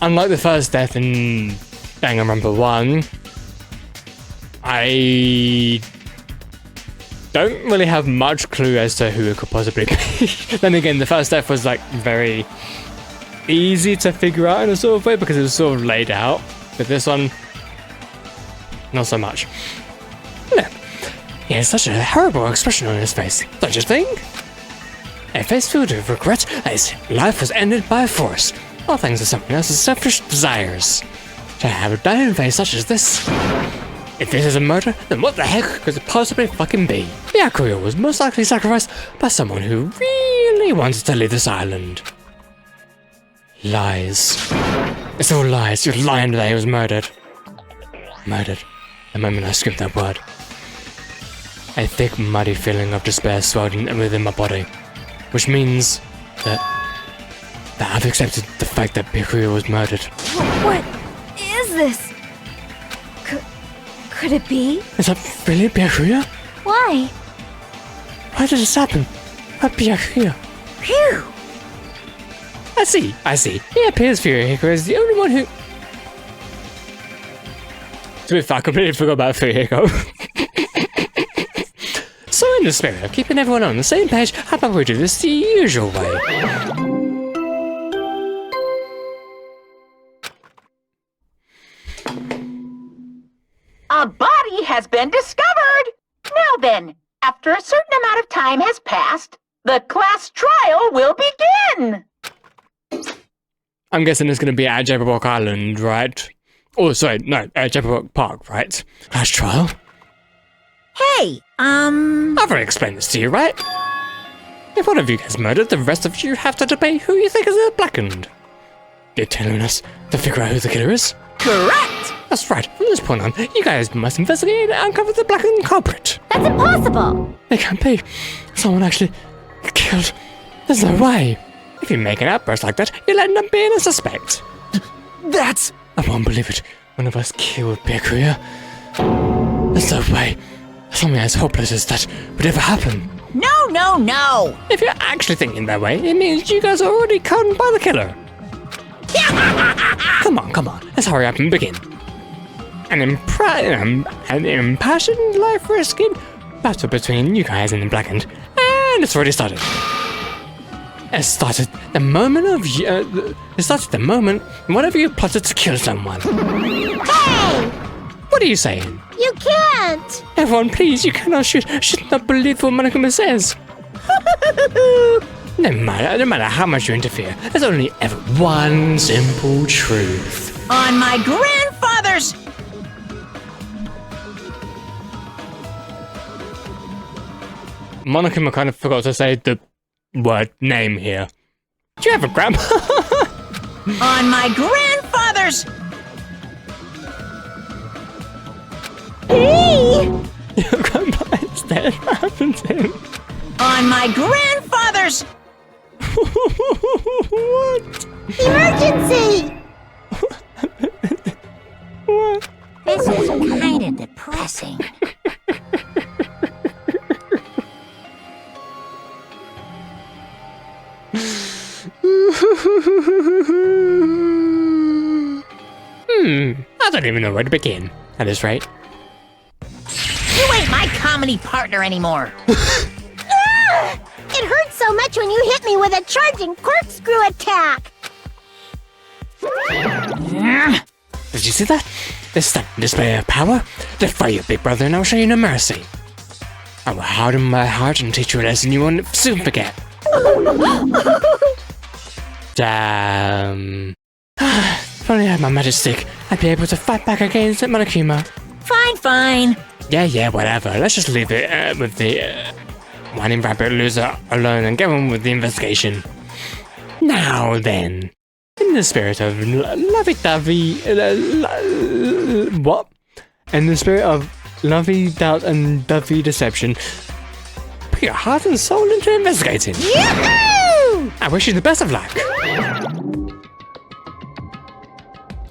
Unlike the first death in Danganronpa 1, I don't really have much clue as to who it could possibly be. Then again, the first death was like very easy to figure out in a sort of way because it was sort of laid out. But this one, not so much. Look, he has such a horrible expression on his face, don't you think? A face filled with regret that his life was ended by force, all thanks to someone else's selfish desires. To have a dying face such as this. If this is a murder, then what the heck could it possibly fucking be? Byakuya was most likely sacrificed by someone who really wanted to leave this island. Lies. It's all lies. You're lying that he was murdered. Murdered. The moment I screamed that word. A thick, muddy feeling of despair swelled within my body, which means that I've accepted the fact that Byakuya was murdered. What is this? Could it be? Is that really Byakuya? Why? Why did this happen? Why Byakuya? Phew! I see. It appears Furihiko is the only one who... To be fair, I completely forgot about Furihiko. So in the spirit of keeping everyone on the same page, how about we do this the usual way? A body has been discovered! Now then, after a certain amount of time has passed, the class trial will begin! I'm guessing it's going to be at Jabberwock Island, right? Oh, sorry, no, at Jabberwock Park, right? Class trial? Hey, I've already explained this to you, right? If one of you gets murdered, the rest of you have to debate who you think is blackened. You're telling us to figure out who the killer is? correct! That's right. From this point on, you guys must investigate and uncover the blackened culprit. That's impossible! It can't be. Someone actually killed. There's no way. If you make an outburst like that, you'll end up being a suspect. That's... I won't believe it. One of us killed Byakuya. There's no way. Something as hopeless as that would ever happen. No, no, no! If you're actually thinking that way, it means you guys are already caught by the killer. Come on. Let's hurry up and begin. An impassioned, life-risking battle between you guys and the blackened. And it's already started. It started the moment whenever you plotted to kill someone. Hey! What are you saying? You can't! Everyone, please, you cannot should not believe what Monokuma says. No matter how much you interfere, there's only ever one simple truth. On my grandfather's... Monokuma kind of forgot to say the word name here. Do you have a grandma? On my grandfather's... Hey! Your grandpa is dead. What happened to him? On my grandfather's... What? Emergency! What? This is kind of depressing. I don't even know where to begin at this rate. You ain't my comedy partner anymore. Ah! It hurts so much when you hit me with a charging corkscrew attack. Did you see that? This sudden display of power? Defy your big brother and I'll show you no mercy. I will harden my heart and teach you a lesson you won't soon forget. Damn. If only I had my magic stick, I'd be able to fight back against Monokuma. Fine. Yeah, whatever. Let's just leave it with the whining rabbit loser alone and get on with the investigation. Now then, in the spirit of lovey-dovey... what? In the spirit of lovey-doubt and dovey deception, put your heart and soul into investigating. Yahoo! I wish you the best of luck.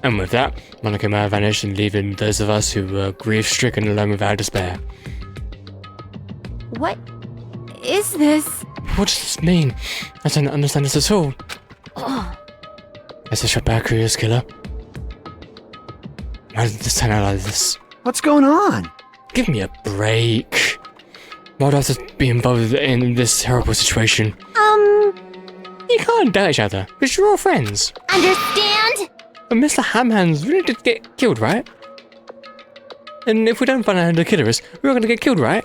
And with that, Monokuma vanished and leaving those of us who were grief-stricken alone with our despair. What is this? What does this mean? I don't understand this at all. Is this Shabakuya's killer? Why did this turn out like this? What's going on? Give me a break. Why do I have to be involved in this terrible situation? You can't doubt each other, because you're all friends. Understand? But Mr. Hamhands really did get killed, right? And if we don't find out who the killer is, we're all gonna get killed, right?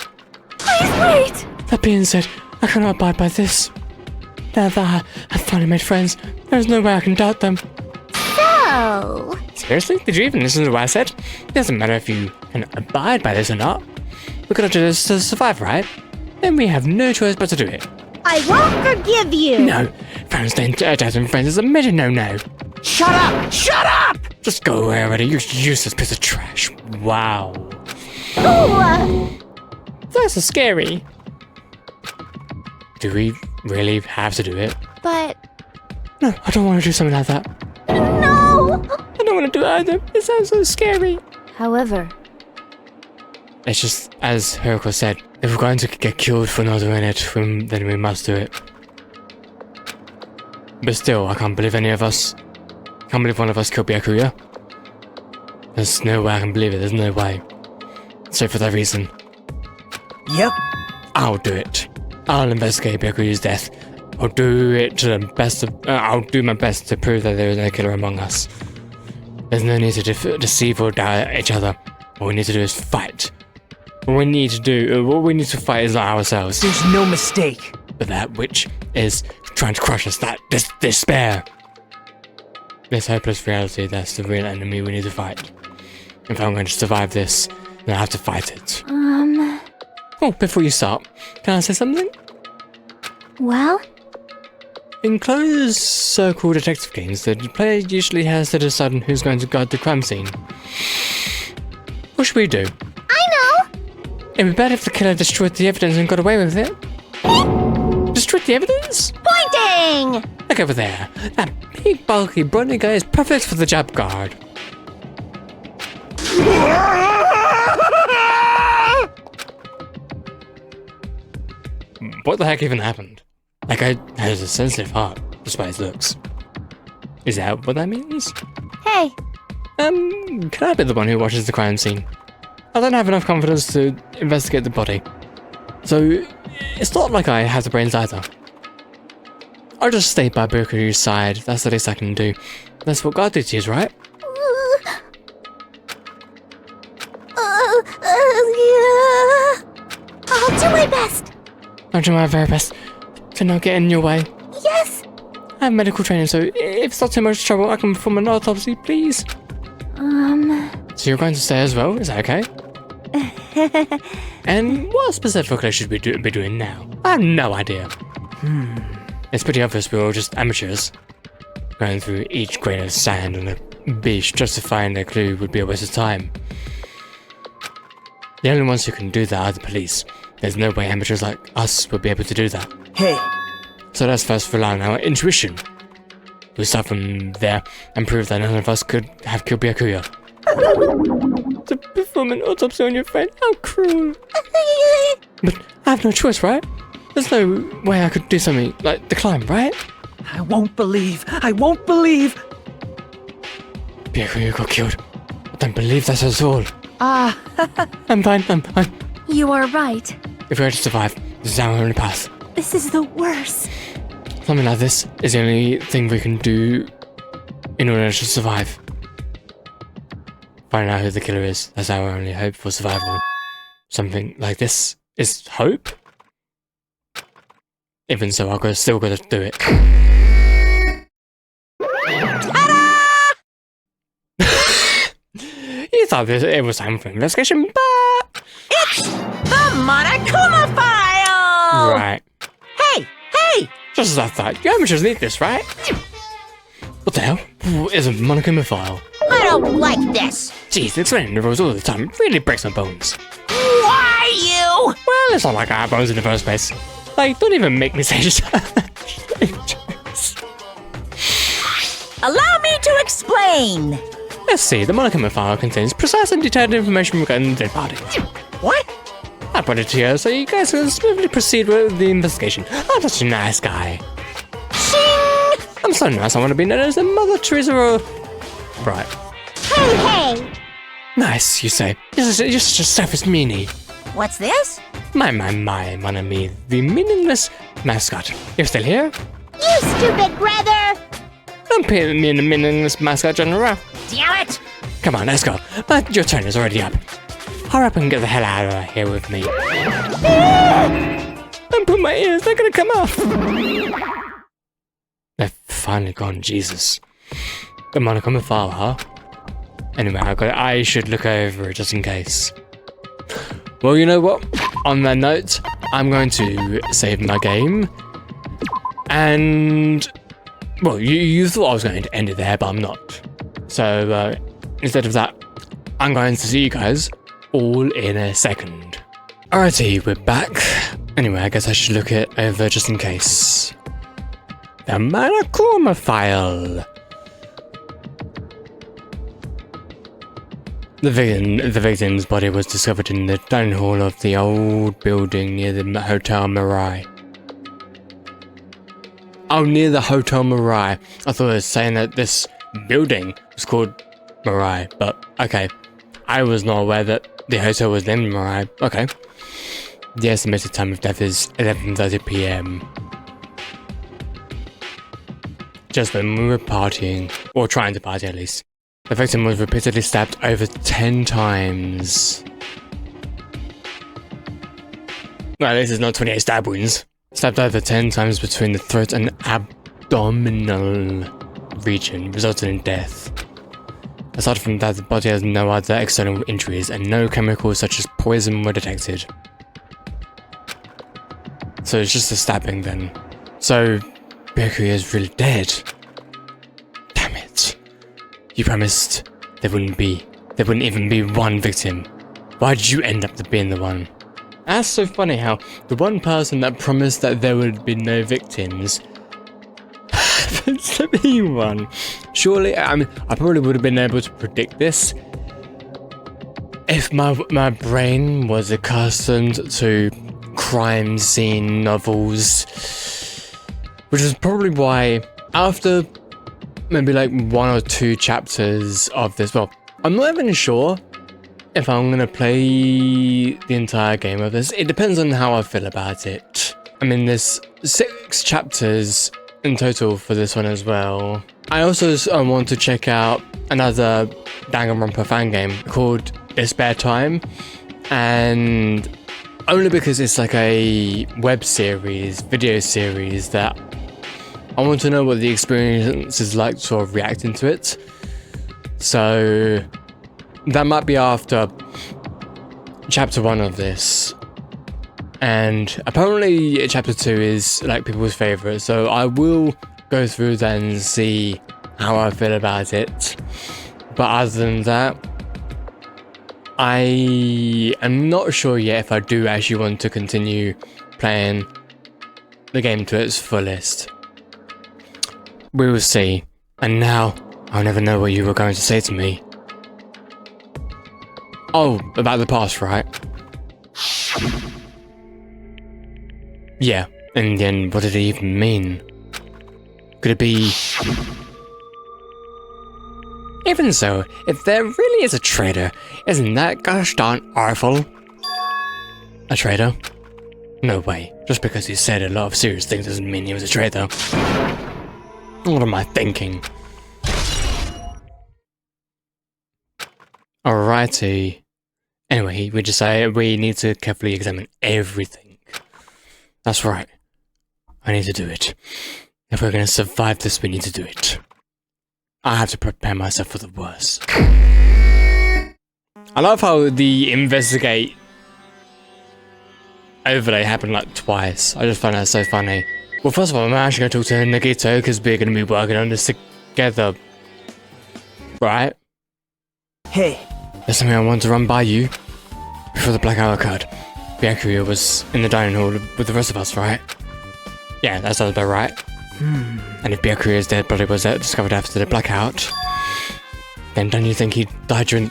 Please wait! That being said, I cannot abide by this. Now that I've finally made friends, there's no way I can doubt them. So... Seriously? Did you even listen to what I said? It doesn't matter if you can abide by this or not. We're gonna do this to survive, right? Then we have no choice but to do it. I won't forgive you! No, friends staying doubting friends is a major no-no. Shut up! Shut up! Just go away already, you useless piece of trash. Wow. Ooh, That's so scary. Do we really have to do it? but... No, I don't want to do something like that. No! I don't want to do it either. It sounds so scary. However... It's just, as Hiroko said, if we're going to get killed for not doing it, then we must do it. But still, I can't believe any of us. I can't believe one of us killed Byakuya. There's no way I can believe it, there's no way. So for that reason, Yep. I'll do it. I'll investigate Byakuya's death. I'll do it to the best of... I'll do my best to prove that there is no killer among us. There's no need to deceive or doubt each other. All we need to do is fight. What we need to fight is not ourselves, There's no mistake. but that which is trying to crush us, this despair. This hopeless reality, that's the real enemy we need to fight. If I'm going to survive this, then I have to fight it. Oh, before you start, can I say something? Well? In closed circle detective games, the player usually has to decide on who's going to guard the crime scene. What should we do? I know! It would be better if the killer destroyed the evidence and got away with it. Destroyed the evidence? Pointing! Look over there. That big, bulky, brawny guy is perfect for the job guard. What the heck even happened? That guy has a sensitive heart, despite his looks. Is that what that means? Hey, Can I be the one who watches the crime scene? I don't have enough confidence to investigate the body. So, it's not like I have the brains either. I'll just stay by Byakuya's side. That's the least I can do. That's what God duty is, right? Yeah. I'll do my best. I'll do my very best to not get in your way. Yes. I have medical training, so if it's not too much trouble, I can perform an autopsy, please. So you're going to stay as well? Is that okay? And what specifically should we be doing now? I have no idea. It's pretty obvious we're all just amateurs. Going through each grain of sand on a beach just to find a clue would be a waste of time. The only ones who can do that are the police. There's no way amateurs like us would be able to do that. Hey, So let's first rely on our intuition. We'll start from there and prove that none of us could have killed Byakuya. To perform an autopsy on your friend? How cruel. But I have no choice, right? There's no way I could do something like decline, right? I won't believe. I won't believe. Byakuya got killed. I don't believe that at all. Ah, I'm fine, I'm fine. You are right. If we're to survive, this is our only path. This is the worst. Something like this is the only thing we can do in order to survive. Finding out who the killer is, that's our only hope for survival. Something like this is hope? Even so, still gotta do it. You thought it was time for investigation, but... The Monokuma file! Right. Hey, hey! Just as I thought, you amateurs need this, right? What the hell? Is a Monokuma file? I don't like this. Jeez, explaining the rules all the time really breaks my bones. Why you? Well, it's not like I have bones in the first place. Like, don't even make me say Allow me to explain. Let's see, the Monokuma file contains precise and detailed information regarding the dead body. What? I put it here so you guys can smoothly proceed with the investigation. I'm such a nice guy. Shing! I'm so nice, I want to be known as the Mother Teresa of... Right. Hey, hey! Nice, you say. You're such a surface meanie. What's this? My, mon ami, the meaningless mascot. You're still here? You stupid brother. Don't pay me in the meaningless mascot general. Damn it! Come on, let's go. But your turn is already up. Hurry up and get the hell out of here with me. Don't put my ears, they're gonna come off. They're finally gone, Jesus. The Monokuma file, huh? Anyway, I should look over it just in case. Well, you know what? On that note, I'm going to save my game. And... Well, you thought I was going to end it there, but I'm not. So, instead of that, I'm going to see you guys all in a second. Alrighty, we're back. Anyway, I guess I should look it over just in case. The Monokuma file. The victim's body was discovered in the dining hall of the old building near the Hotel Mirai. Oh, near the Hotel Mirai. I thought it was saying that this building was called Mirai, but okay. I was not aware that the hotel was named Mirai. Okay. The estimated time of death is 11:30 PM. Just when we were partying, or trying to party at least. The victim was repeatedly stabbed over 10 times. Well, this is not 28 stab wounds. Stabbed over 10 times between the throat and abdominal region, resulting in death. Aside from that, the body has no other external injuries and no chemicals such as poison were detected. So it's just a stabbing then. So, Byakuya is really dead. Damn it. You promised there wouldn't even be one victim. Why did you end up being the one? That's so funny how the one person that promised that there would be no victims happens to be one. Surely, I mean, I probably would have been able to predict this if my brain was accustomed to crime scene novels, which is probably why after maybe like 1 or 2 chapters of this, well, I'm not even sure if I'm gonna play the entire game of this. It depends on how I feel about it. I mean, there's 6 chapters in total for this one as well. I also want to check out another Danganronpa fan game called Spare Time, and only because it's like a web series, video series, that I want to know what the experience is like sort of reacting to it. So that might be after chapter 1 of this. And apparently chapter 2 is like people's favourite, so I will go through that and see how I feel about it. But other than that, I am not sure yet if I do actually want to continue playing the game to its fullest. We will see. And now, I'll never know what you were going to say to me. Oh, about the past, right? Yeah, and then what did it even mean? Could it be... Even so, if there really is a traitor, isn't that gosh darn awful? A traitor? No way. Just because he said a lot of serious things doesn't mean he was a traitor. What am I thinking? Alrighty. Anyway, we decided we need to carefully examine everything. That's right. I need to do it. If we're gonna survive this, we need to do it. I have to prepare myself for the worst. I love how the investigate overlay happened like twice. I just find that so funny. Well, first of all, I'm actually going to talk to Nagito because we're going to be working on this together. Right? Hey. There's something I want to run by you. Before the blackout occurred, Byakuya was in the dining hall with the rest of us, right? Yeah, that sounds about right. And if Byakuya's dead body was discovered after the blackout, then don't you think he died during...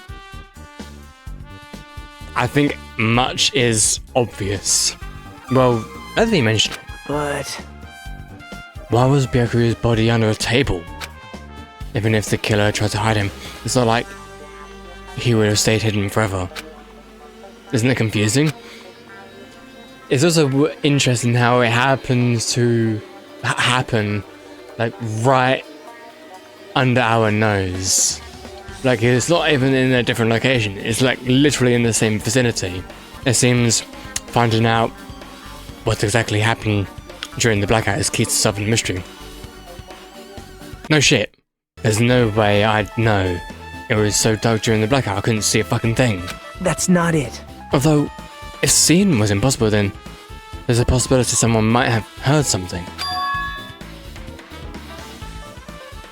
I think much is obvious. Well, I think you mentioned it. But... why was Byakuya's body under a table? Even if the killer tried to hide him, it's not like he would have stayed hidden forever. Isn't it confusing? It's also interesting how it happens to happen like right under our nose. Like it's not even in a different location, it's like literally in the same vicinity. It seems finding out what exactly happened during the blackout is key to solving the mystery. No shit. There's no way I'd know. It was so dark during the blackout I couldn't see a fucking thing. that's not it. Although, if seeing was impossible, then there's a possibility someone might have heard something.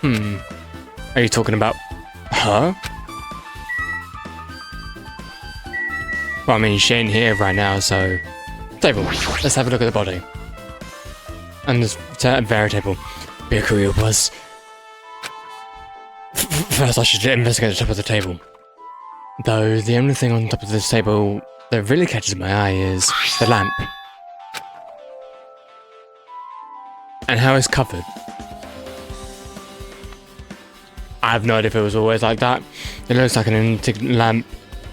Are you talking about her? Well, I mean, she ain't here right now, so... Table, let's have a look at the body. And this very table, Byakuya was... First I should investigate the top of the table. Though the only thing on top of this table that really catches my eye is the lamp. And how it's covered. I have no idea if it was always like that. It looks like an antique lamp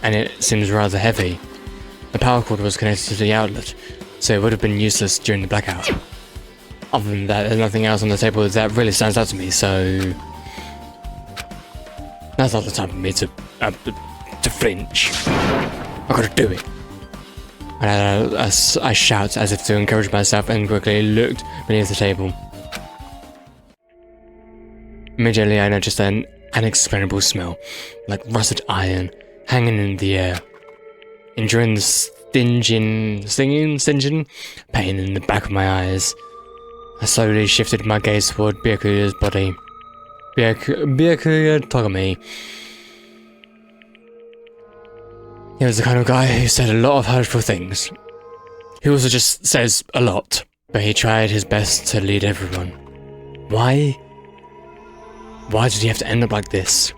and it seems rather heavy. The power cord was connected to the outlet, so it would have been useless during the blackout. Other than that, there's nothing else on the table that really stands out to me, so... That's not the time for me to flinch. I gotta do it. And I shout as if to encourage myself and quickly looked beneath the table. Immediately I noticed an unexplainable smell, like rusted iron, hanging in the air. Enduring the stinging pain in the back of my eyes, I slowly shifted my gaze toward Byakuya's body. Byakuya Togami. He was the kind of guy who said a lot of hurtful things. He also just says a lot, but he tried his best to lead everyone. Why? Why did he have to end up like this?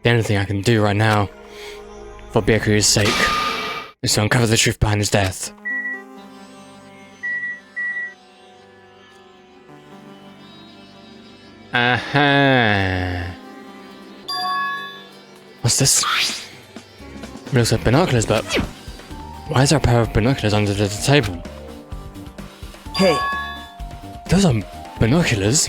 The only thing I can do right now, for Byakuya's sake, is to uncover the truth behind his death. Aha! What's this? It looks like binoculars, but why is there a pair of binoculars under the table? Hey, Those are binoculars.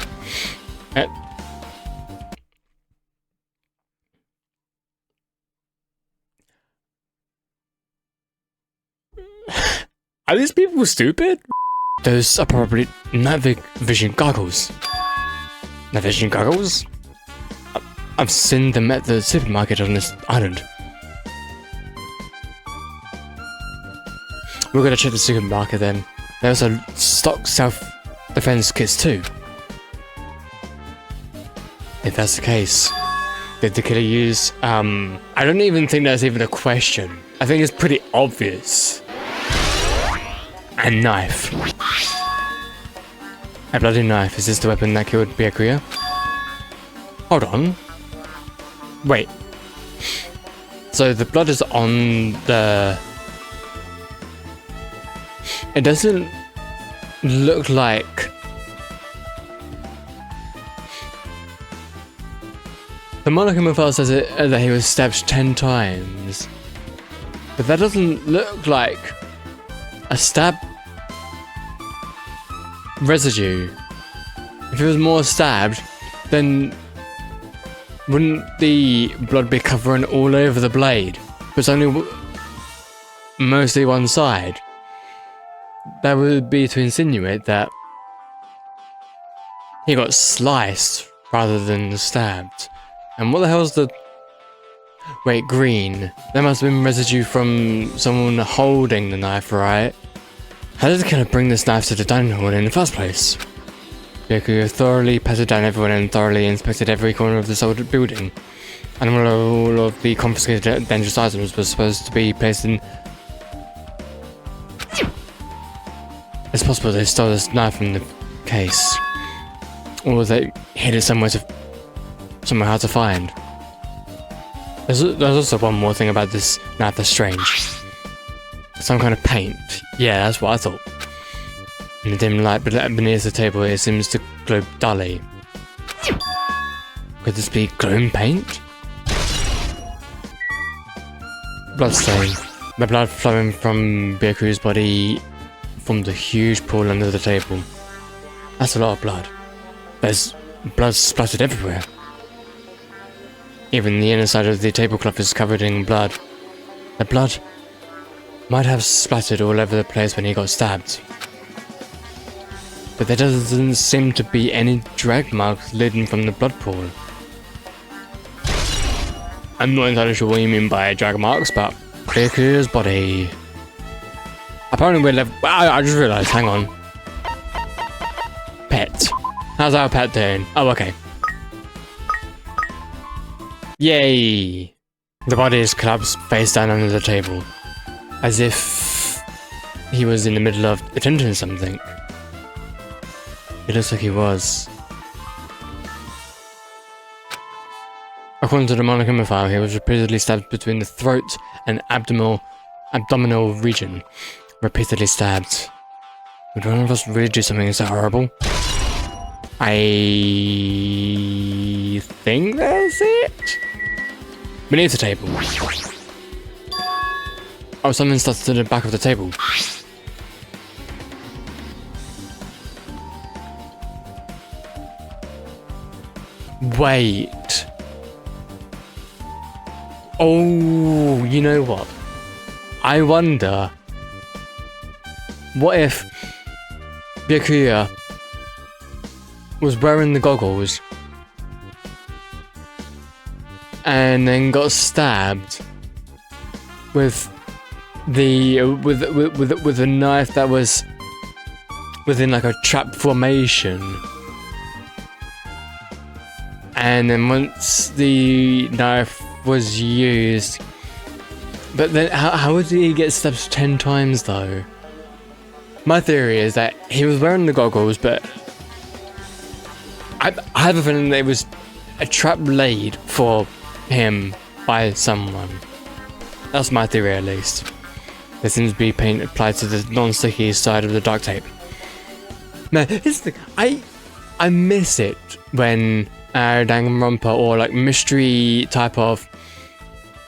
Are these people stupid? Those are probably night vision goggles. Night vision goggles? I've seen them at the supermarket on this island. We're gonna check the supermarket then. They also stock self-defense kits too. If that's the case, did the killer use, I don't even think that's even a question. I think it's pretty obvious. A knife. A bloody knife. Is this the weapon that killed Byakuya? Hold on. Wait. So the blood is on the... It doesn't look like... The Monokuma file says that he was stabbed 10 times. But that doesn't look like a stab residue. If it was more stabbed, then wouldn't the blood be covering all over the blade? But it's only mostly one side. That would be to insinuate that he got sliced rather than stabbed. And what the hell's the... Wait, green. There must have been residue from someone holding the knife, right? How did the killer bring this knife to the dining hall in the first place? Byakuya thoroughly patted down everyone and thoroughly inspected every corner of this old building. And all of the confiscated dangerous items were supposed to be placed in... It's possible they stole this knife from the case. Or they hid it somewhere hard to find. There's also one more thing about this knife that's strange. Some kind of paint. Yeah, that's what I thought. In the dim light beneath the table, it seems to glow dully. Could this be glowing paint? Bloodstain. The blood flowing from Byakuya's body formed a huge pool under the table. That's a lot of blood. There's blood splattered everywhere. Even the inner side of the tablecloth is covered in blood. The blood might have splattered all over the place when he got stabbed. But there doesn't seem to be any drag marks leading from the blood pool. I'm not entirely sure what you mean by drag marks, but Byakuya's body. Apparently we're left... I just realised, hang on. Pet. How's our pet doing? Oh, okay. Yay! The body is collapsed face down under the table, as if he was in the middle of attempting something. It looks like he was. According to the Monokuma file, he was repeatedly stabbed between the throat and abdominal region. Repeatedly stabbed. Would one of us really do something so horrible? I think that's it. Beneath the table. Oh, something stuck to the back of the table. Wait. Oh, you know what? I wonder. What if Byakuya was wearing the goggles and then got stabbed with a knife that was within like a trap formation, and then once the knife was used, but then how did he get stabbed 10 times though? My theory is that he was wearing the goggles, but I have a feeling that it was a trap laid for him by someone. That's my theory, at least. There seems to be paint applied to the non-sticky side of the duct tape. Now, here's the thing. I miss it when Danganronpa or like mystery type of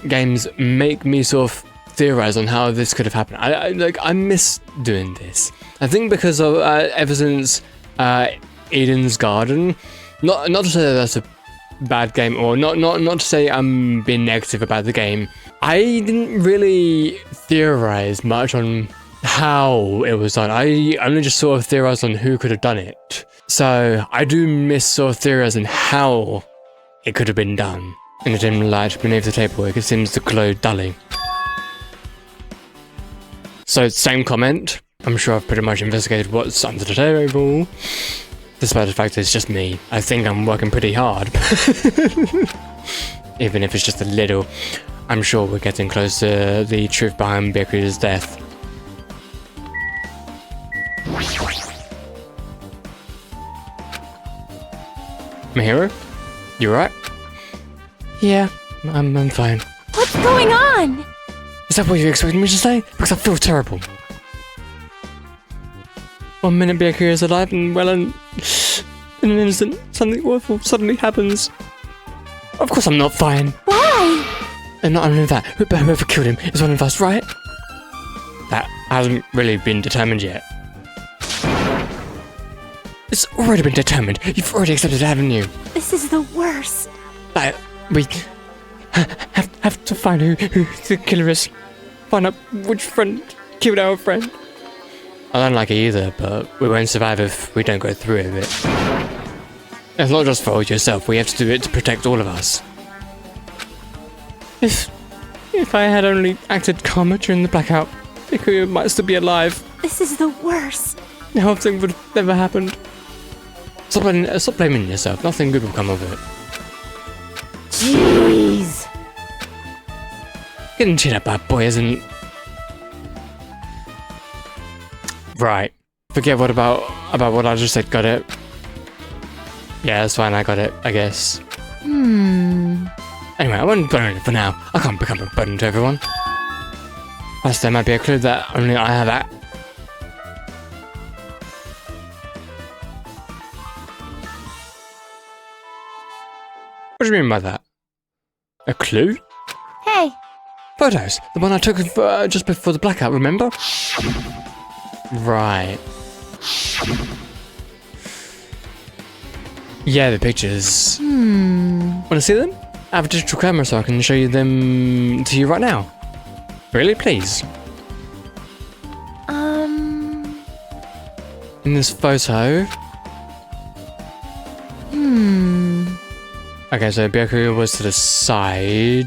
games make me sort of theorize on how this could have happened. I miss doing this. I think because of ever since Eden's Garden. Not to say that that's a bad game, or not to say I'm being negative about the game. I didn't really theorize much on how it was done. I only just sort of theorized on who could have done it. So I do miss sort of theorizing how it could have been done. In the dim light beneath the table, it seems to glow dully. So same comment. I'm sure I've pretty much investigated what's under the table. Despite the fact that it's just me, I think I'm working pretty hard. Even if it's just a little, I'm sure we're getting close to the truth behind Bakery's death. My hero? You alright? Yeah, I'm fine. What's going on? Is that what you expected me to say? Because I feel terrible. 1 minute Bakery is alive and well, and in an instant, something awful suddenly happens. Of course I'm not fine. Why? And not only that, whoever killed him is one of us, right? That hasn't really been determined yet. It's already been determined. You've already accepted it, haven't you? This is the worst. We have to find who the killer is. Find out which friend killed our friend. I don't like it either, but we won't survive if we don't go through with it. It's not just for yourself, we have to do it to protect all of us. If I had only acted calmer during the blackout, Bakery might still be alive. This is the worst. The whole thing would have never happened. Stop blaming yourself, nothing good will come of it. Jeez. Getting cheated up, boy, isn't... Right. Forget about what I just said, got it? Yeah, that's fine, I got it, I guess. Anyway, I won't burn it for now. I can't become a burden to everyone. Plus, there might be a clue that only I have that. What do you mean by that? A clue? Hey. Photos! The one I took just before the blackout, remember? Right. Yeah, the pictures. Wanna see them? I have a digital camera so I can show you them to you right now. Really? Please. In this photo... Okay, so Byaku was to the side.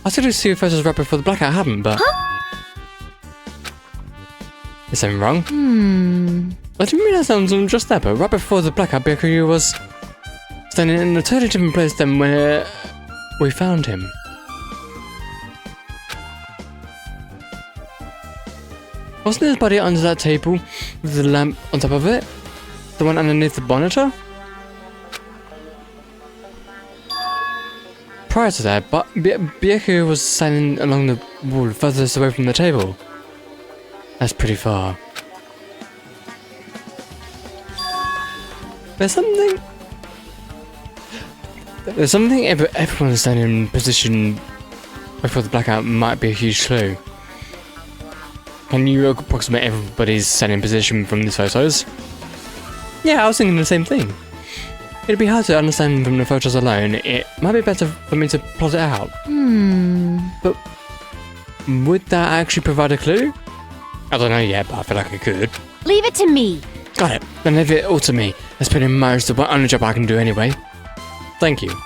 I took see the photos right before the blackout, I haven't, but... Is something wrong? I didn't realize that was just there, but right before the blackout, Byaku was standing in a totally different place than where we found him. Wasn't his body under that table with the lamp on top of it? The one underneath the monitor? Prior to that, but Byaku was standing along the wall furthest away from the table. That's pretty far. There's something if everyone's standing in position before the blackout might be a huge clue. Can you approximate everybody's standing position from these photos? Yeah, I was thinking the same thing. It'd be hard to understand from the photos alone. It might be better for me to plot it out. But would that actually provide a clue? I don't know yet, but I feel like it could. Leave it to me. Got it. Then leave it all to me. That's pretty much the only job I can do anyway. Thank you.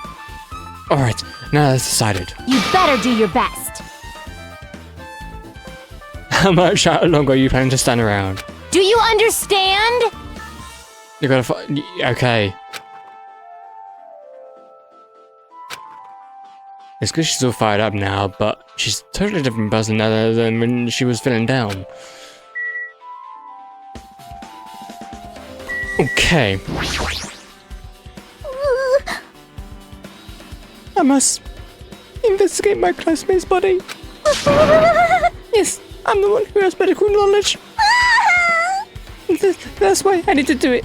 Alright, now that's decided. You better do your best. How much longer are you planning to stand around? Do you understand? You gotta okay. It's good she's all fired up now, but she's a totally different person now than when she was feeling down. Okay. I must investigate my classmate's body. Yes, I'm the one who has medical knowledge. That's why I need to do it.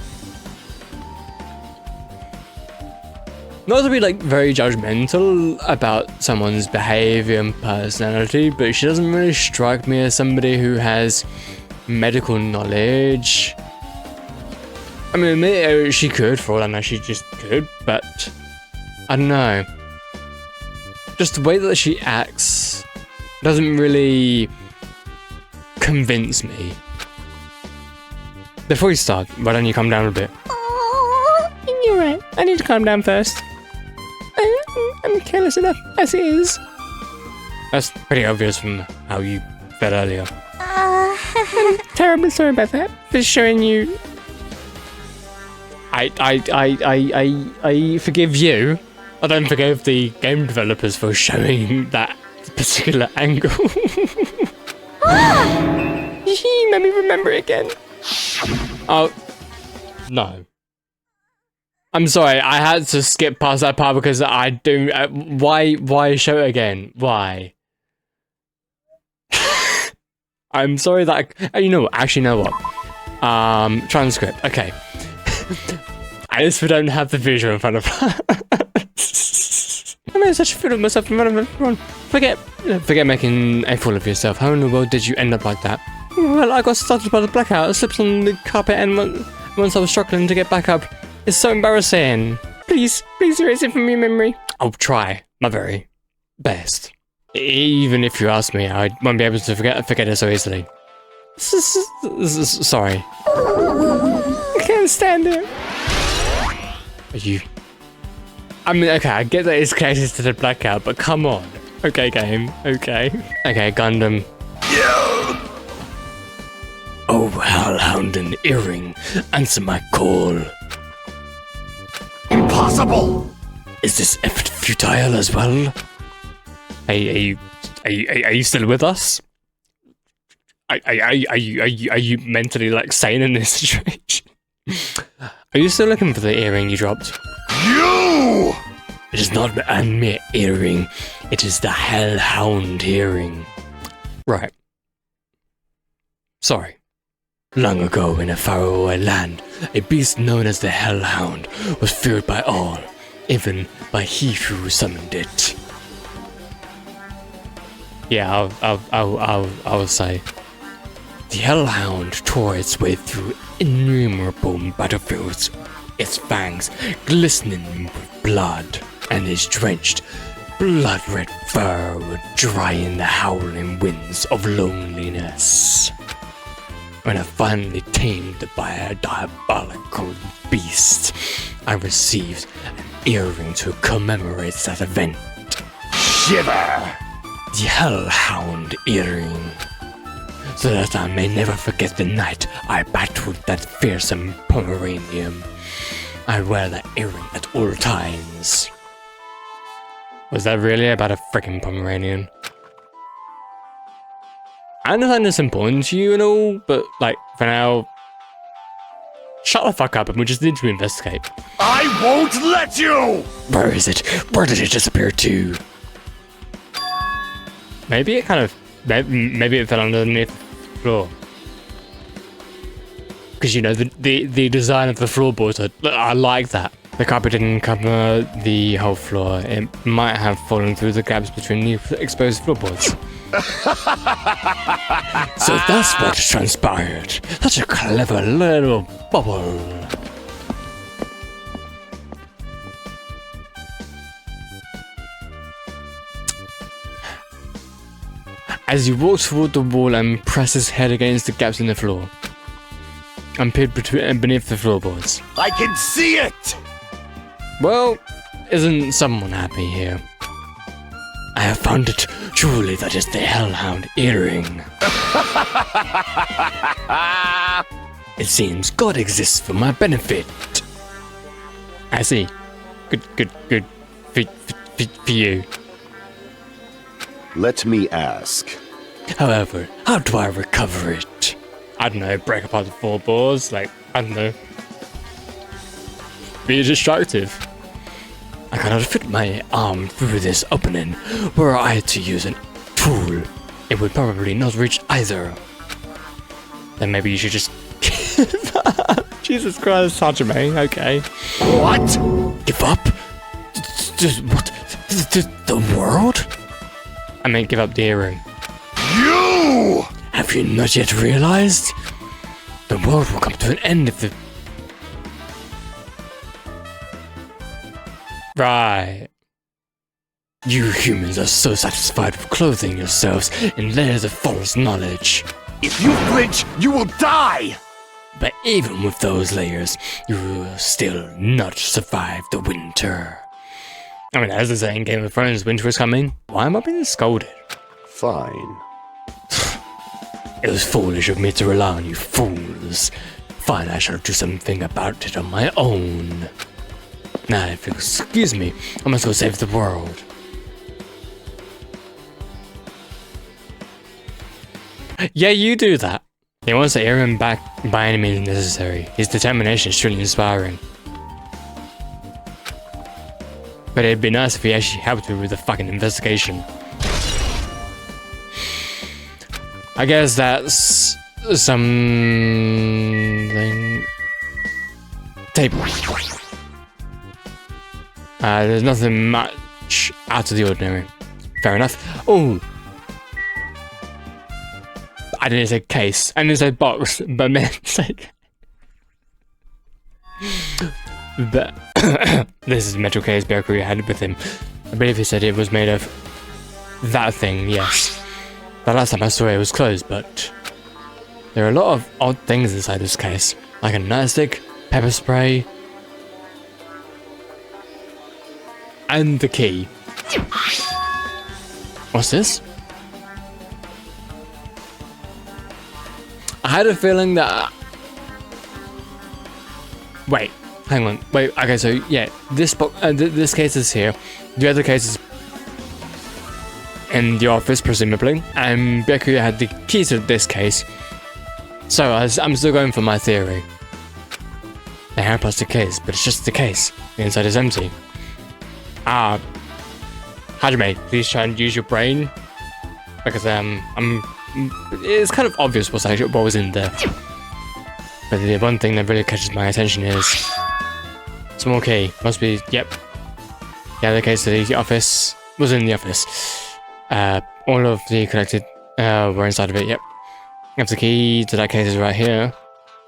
Not to be like very judgmental about someone's behavior and personality, but she doesn't really strike me as somebody who has medical knowledge. I mean, she could, for all I know, she just could, but I don't know. Just the way that she acts doesn't really convince me. Before you start, why don't you calm down a bit? You're right. I need to calm down first. I'm careless enough as it is. That's pretty obvious from how you felt earlier. I'm terribly sorry about that. For showing you. I forgive you. I don't forgive the game developers for showing that particular angle. You made me remember it again. Oh, no. I'm sorry, I had to skip past that part because I do. Why show it again? Why? I'm sorry that. You know what? Actually, know what? Transcript. Okay. At least we don't have the visual in front of us. I made such a fool of myself in front of everyone. Forget making a fool of yourself. How in the world did you end up like that? Well, I got started by the blackout. I slipped on the carpet, and once I was struggling to get back up, it's so embarrassing. Please erase it from your memory. I'll try my very best. Even if you ask me, I won't be able to forget it so easily. Sorry. I can't stand it. Are you? I mean, okay, I get that it's connected to the blackout, but come on. Okay, game. Okay. Okay, Gundam. Oh, Hellhound and Earring, answer my call. Impossible! Is this effort futile as well? Are you still with us? Are you mentally like sane in this situation? Are you still looking for the earring you dropped? You! It is not a mere earring. It is the Hellhound earring. Right. Sorry. Long ago in a faraway land, a beast known as the Hellhound was feared by all, even by he who summoned it. Yeah, I'll say. The Hellhound tore its way through innumerable battlefields, its fangs glistening with blood, and its drenched, blood-red fur would dry in the howling winds of loneliness. When I finally tamed by a diabolical beast, I received an earring to commemorate that event. Shiver! The Hellhound earring. So that I may never forget the night I battled that fearsome Pomeranian. I wear that earring at all times. Was that really about a freaking Pomeranian? I understand it's important to you and all, but like, for now, shut the fuck up and we just need to investigate. I won't let you! Where is it? Where did it disappear to? Maybe it kind of, maybe it fell underneath the floor. Because, you know, the design of the floorboards, I like that. The carpet didn't cover the whole floor. It might have fallen through the gaps between the exposed floorboards. So that's what transpired. Such a clever little bubble. As you walk toward the wall and press his head against the gaps in the floor, and peered beneath the floorboards. I can see it! Well, isn't someone happy here? I have found it. Truly, that is the Hellhound earring. It seems God exists for my benefit. I see. Good for you. Let me ask. However, how do I recover it? I don't know, break apart the floorboards, like, I don't know. Be destructive. I cannot fit my arm through this opening. Were I to use a tool, it would probably not reach either. Then maybe you should just give up. Jesus Christ, Hajime, okay. What? Give up? What? The world? I mean, give up the earring. You! Have you not yet realized? The world will come to an end if the... Right. You humans are so satisfied with clothing yourselves in layers of false knowledge. If you flinch, you will die! But even with those layers, you will still not survive the winter. I mean, as they say in Game of Thrones, winter is coming. Why am I being scolded? Fine. It was foolish of me to rely on you fools. Fine, I shall do something about it on my own. Now, if you'll excuse me, I must go save the world. Yeah, you do that. He wants to hear him back by any means necessary. His determination is truly inspiring. But it'd be nice if he actually helped me with the fucking investigation. I guess that's something... Table. There's nothing much out of the ordinary. Fair enough. Oh! I didn't say case. I didn't say box, but man, it's like... But this is the metal case Berkeley had with him. I believe he said it was made of that thing, yes. The last time I saw it was closed, but there are a lot of odd things inside this case, like a nightstick, pepper spray, and the key. What's this? I had a feeling that... Wait, hang on. Wait, okay, so yeah, this this case is here. The other case is in the office, presumably. And Byakuya had the key to this case. So I'm still going for my theory. The hair plastic case, but it's just the case. The inside is empty. Hajime, please try and use your brain. Because it's kind of obvious what was in there. But the one thing that really catches my attention is small key. Must be, yep. The other case of the office was in the office. All of the collected were inside of it, yep. If the key to that case is right here,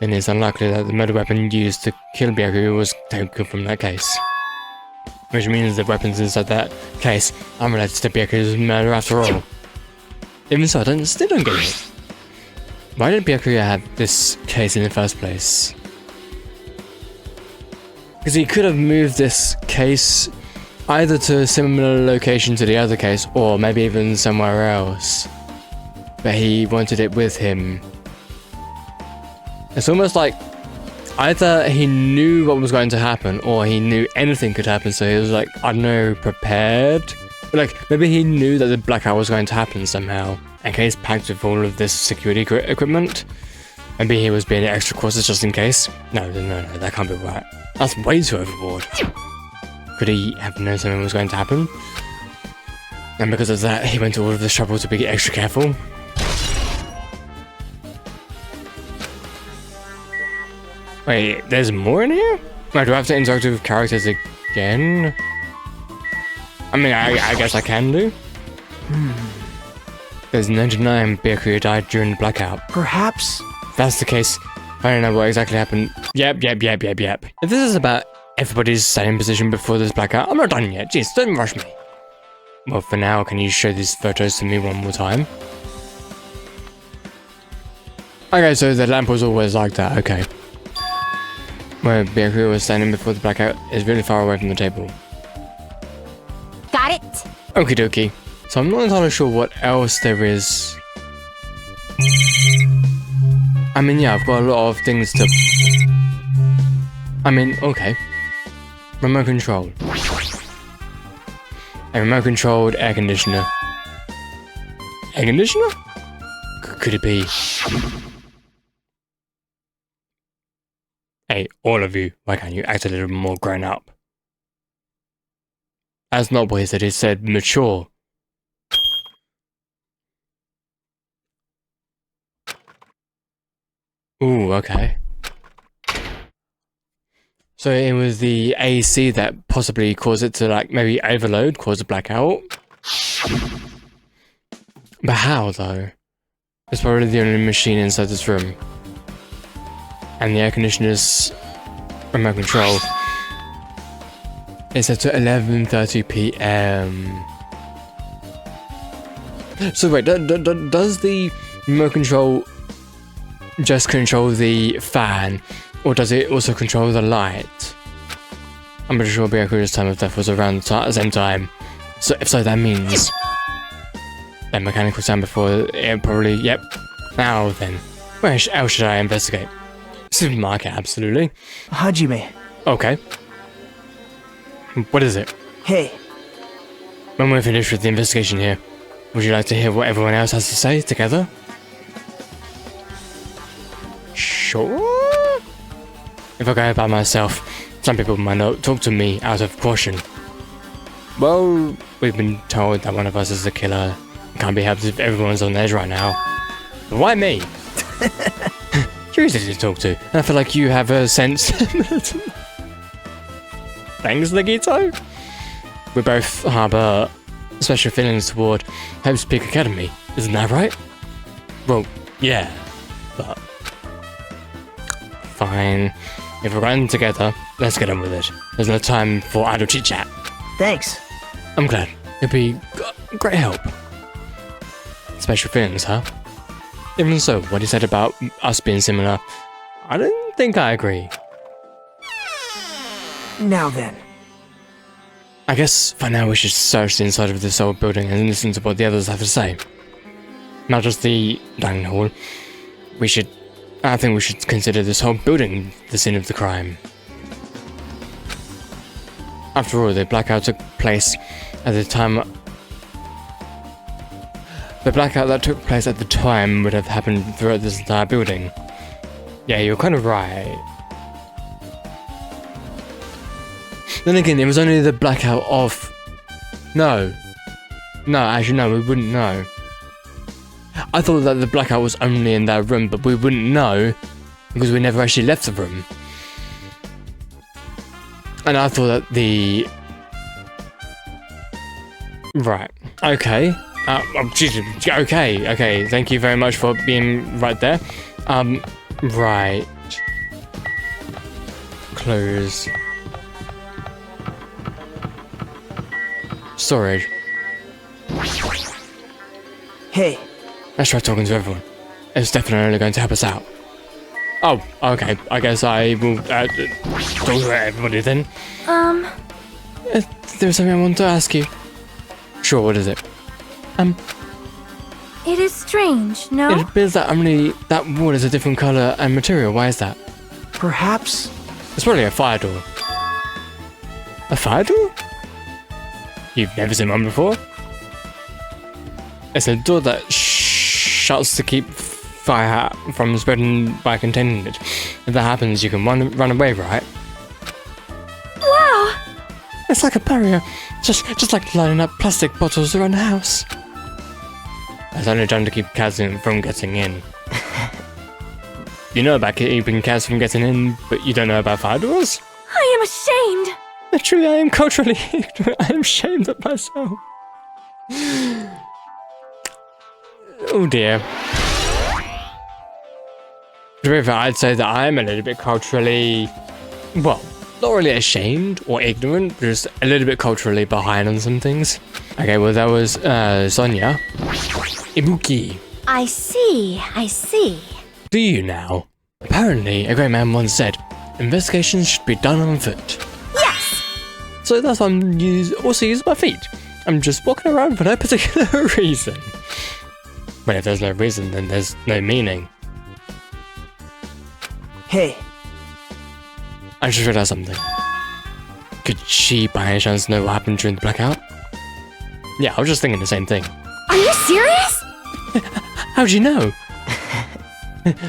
then it's unlikely that the murder weapon used to kill Byaku was taken from that case. Which means the weapons inside that case are related to Byaku's murder after all. Even so, I still don't get it. Why did Byakuya have this case in the first place? Because he could have moved this case either to a similar location to the other case, or maybe even somewhere else. But he wanted it with him. It's almost like either he knew what was going to happen, or he knew anything could happen, so he was like, I don't know, prepared? Like, maybe he knew that the blackout was going to happen somehow, in case packed with all of this security equipment. Maybe he was being extra cautious just in case. No, that can't be right. That's way too overboard. Could he have known something was going to happen? And because of that, he went to all of this trouble to be extra careful? Wait, there's more in here? Wait, do I have to interact with characters again? I mean, I guess I can do. There's 99 Byakuya died during the blackout. Perhaps. If that's the case, I don't know what exactly happened. Yep. If this is about everybody's standing position before this blackout, I'm not done yet. Jeez, don't rush me. Well, for now, can you show these photos to me one more time? Okay, so the lamp was always like that, okay. Where Byakuya was standing before the blackout is really far away from the table. Got it? Okie dokie. So I'm not entirely sure what else there is. I mean, yeah, I've got a lot of things to... I mean, okay. Remote control. A remote controlled air conditioner. Air conditioner? Could it be? Hey, all of you, why can't you act a little more grown up? That's not what he said, he said mature. Ooh, okay. So it was the AC that possibly caused it to, like, maybe overload, cause a blackout? But how, though? It's probably the only machine inside this room. And the air conditioner's remote control. It's set to 11:30 p.m. So wait, does the remote control just control the fan, or does it also control the light? I'm pretty sure Byakuya's time of death was around the same time. So if so, that means that mechanical sound before it probably, yep. Now then, where else should I investigate? Supermarket, absolutely. Hajime. Okay. What is it? Hey. When we're finished with the investigation here, would you like to hear what everyone else has to say together? Sure. If I go by myself, some people might not talk to me out of caution. Well, we've been told that one of us is the killer. Can't be helped if everyone's on edge right now. But why me? You're easy to talk to, and I feel like you have a sense. Thanks, Nagito. We both harbour special feelings toward Hope's Peak Academy, isn't that right? Well, yeah, but fine. If we're running together, let's get on with it. There's no time for idle chit-chat. Thanks. I'm glad. It'd be great help. Special feelings, huh? Even so, what he said about us being similar, I don't think I agree. Now then. I guess for now we should search the inside of this old building and listen to what the others have to say. Not just the dining hall. I think we should consider this whole building the scene of the crime. After all, the blackout took place at the time. The blackout that took place at the time would have happened throughout this entire building. Yeah, you're kind of right. Then again, it was only the blackout of... No, actually no, we wouldn't know. I thought that the blackout was only in that room, but we wouldn't know because we never actually left the room. And I thought that the... Right, okay. Okay, thank you very much for being right there. Right. Close. Storage. Hey. Let's try talking to everyone. It's definitely going to help us out. Oh, okay. I guess I will talk to everybody then. There's something I want to ask you. Sure, what is it? It is strange, no? It appears that only that wall is a different color and material. Why is that? Perhaps? It's probably a fire door. A fire door? You've never seen one before? It's a door that shuts to keep fire from spreading by containing it. If that happens, you can run away, right? Wow! It's like a barrier, just like lining up plastic bottles around the house. It's only done to keep cats from getting in. You know about keeping cats from getting in, but you don't know about fire doors? I am ashamed! Literally, I am culturally ignorant. I am ashamed of myself. Oh dear. To be fair, I'd say that I'm a little bit culturally... Well, not really ashamed or ignorant, but just a little bit culturally behind on some things. Okay, well that was Sonia. Ibuki. I see. Do you now? Apparently, a great man once said, investigations should be done on foot. Yes! So that's why I'm also using my feet. I'm just walking around for no particular reason. But if there's no reason, then there's no meaning. Hey. I just realized something. Could she by any chance know what happened during the blackout? Yeah, I was just thinking the same thing. Are you serious? How'd you know?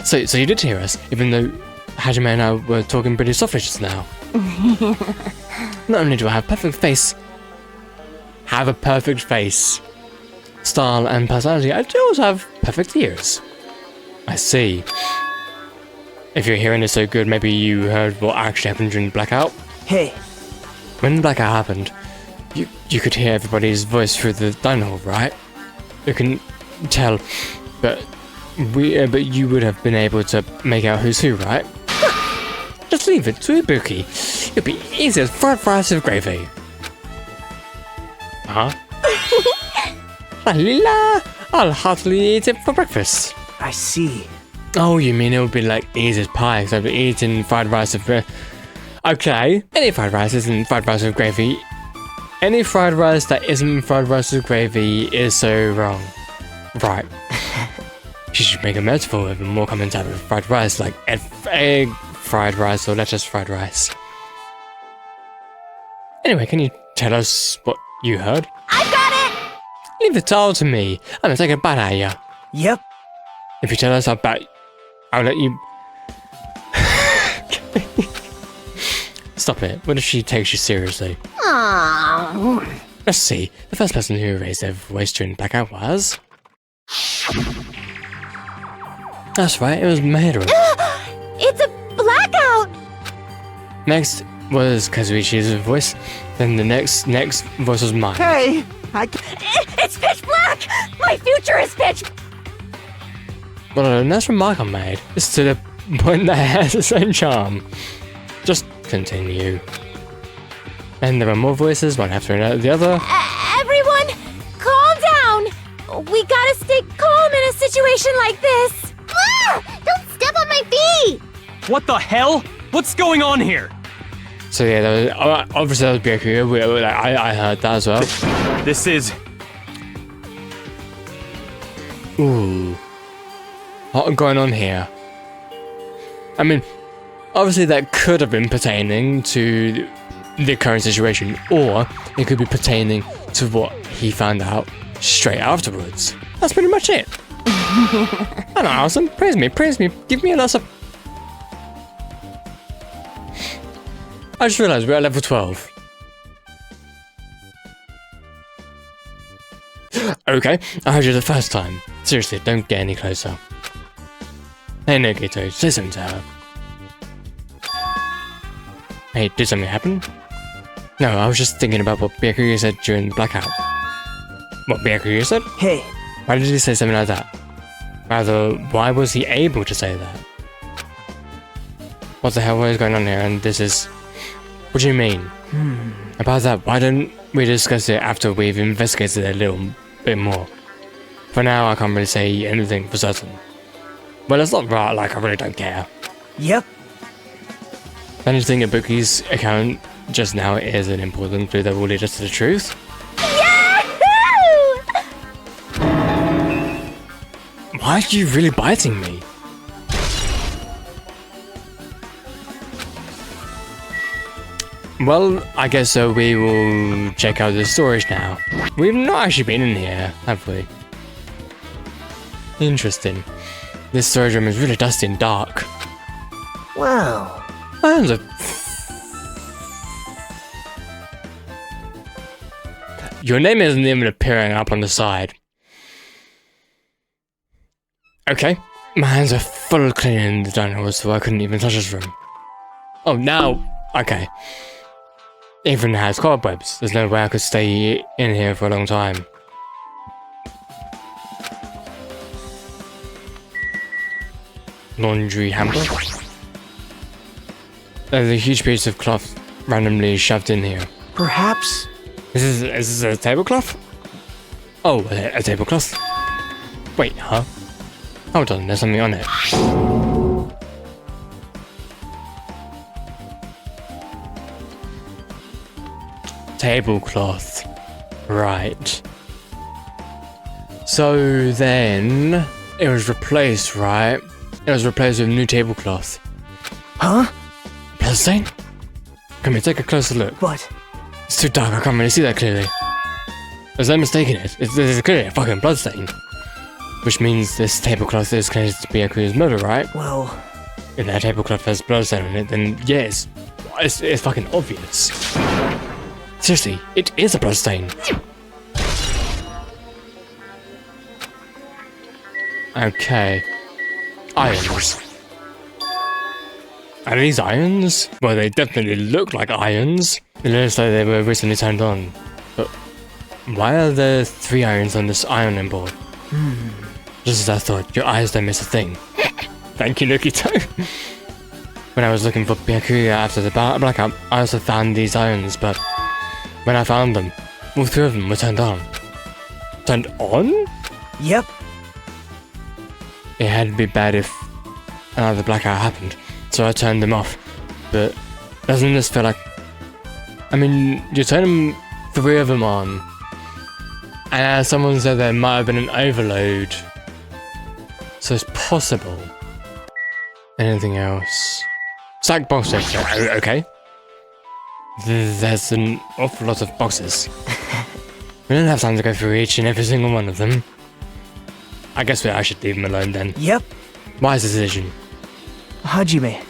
So you did hear us, even though Hajime and I were talking pretty softly just now. Not only do I have a perfect face, style and personality, I do also have perfect ears. I see. If your hearing is so good, maybe you heard what actually happened during the blackout? Hey. When the blackout happened, you could hear everybody's voice through the dining hall, right? You can tell, but but you would have been able to make out who's who, right? Just leave it to Ibuki. It'll be easy as fried rice with gravy. Huh? La, I'll heartily eat it for breakfast. I see. Oh, you mean it would be like easy as pie, except eating fried rice with... Okay, any fried rice isn't fried rice with gravy. Any fried rice that isn't fried rice with gravy is so wrong. Right. You should make a metaphor with a more common type of fried rice, like egg fried rice or lettuce fried rice. Anyway, can you tell us what you heard? I got it! Leave it all to me. I'm gonna take a bite at ya. Yep. If you tell us about... I'll let you... Stop it. What if she takes you seriously? Aww. Let's see. The first person who raised their voice during blackout was... That's right, it was Mahiro. It's a blackout! Next was Kazuichi's voice. Then the next voice was mine. Hey, It's pitch black! My future is pitch... Well, a nice remark I made. It's to the point that it has its own charm. Just continue. And there were more voices, one after the other. Everyone, calm down! We gotta stay calm in a situation like this! Ah! Don't step on my feet! What the hell? What's going on here? So yeah, there was, obviously that was Byakuya. I heard that as well. This is... Ooh. What's going on here? I mean, obviously that could have been pertaining to the current situation, or it could be pertaining to what he found out straight afterwards. That's pretty much it. I know, awesome. Praise me, give me a lot of... I just realized we're at level 12. Okay, I heard you the first time. Seriously, don't get any closer. Hey Nogito, say something to her. Hey, did something happen? No, I was just thinking about what Byakuya said during the blackout. What Byakuya said? Hey, Why did he say something like that? Rather, why was he able to say that? What the hell is going on here? And this is... What do you mean? About that, why don't we discuss it after we've investigated it a little bit more? For now, I can't really say anything for certain. Well, it's not right, like I really don't care. yep. Anything Ibuki's account just now is an important clue that will lead us to the truth? Yahoo! Why are you really biting me? Well, I guess so we will check out the storage now. We've not actually been in here, have we? Interesting. This storage room is really dusty and dark. Well, Irons are... Your name isn't even appearing up on the side. Okay. My hands are full of cleaning the dining hall, so I couldn't even touch this room. Oh, now... Okay. Even has cobwebs. There's no way I could stay in here for a long time. Laundry hamper. There's a huge piece of cloth randomly shoved in here. perhaps... Is this a tablecloth? Oh, a tablecloth? Wait, huh? Hold on, there's something on it. Tablecloth. Right. So then... It was replaced, right? It was replaced with a new tablecloth. Huh? Bloodstain? Come here, take a closer look. What? It's too dark, I can't really see that clearly. There's no mistaking it. It's clearly a fucking bloodstain. Which means this tablecloth is connected to Byakuya's murder, right? Well... If that tablecloth has bloodstain on it, then yes, it's fucking obvious. Seriously, it is a bloodstain. Okay. Irons. Are these irons? Well, they definitely look like irons. It looks like they were recently turned on. But why are there 3 irons on this ironing board? Just as I thought, your eyes don't miss a thing. Thank you, Nukito. When I was looking for Byakuya after the blackout, I also found these irons, but when I found them, all three of them were turned on. Turned on? Yep. It had to be bad if another blackout happened, so I turned them off. But doesn't this feel like... I mean, you turn three of them on, and as someone said, there might have been an overload. So it's possible. Anything else? Stack boxes. Okay. There's an awful lot of boxes. We don't have time to go through each and every single one of them. I guess I should leave them alone then. Yep. Wise decision. Hajime.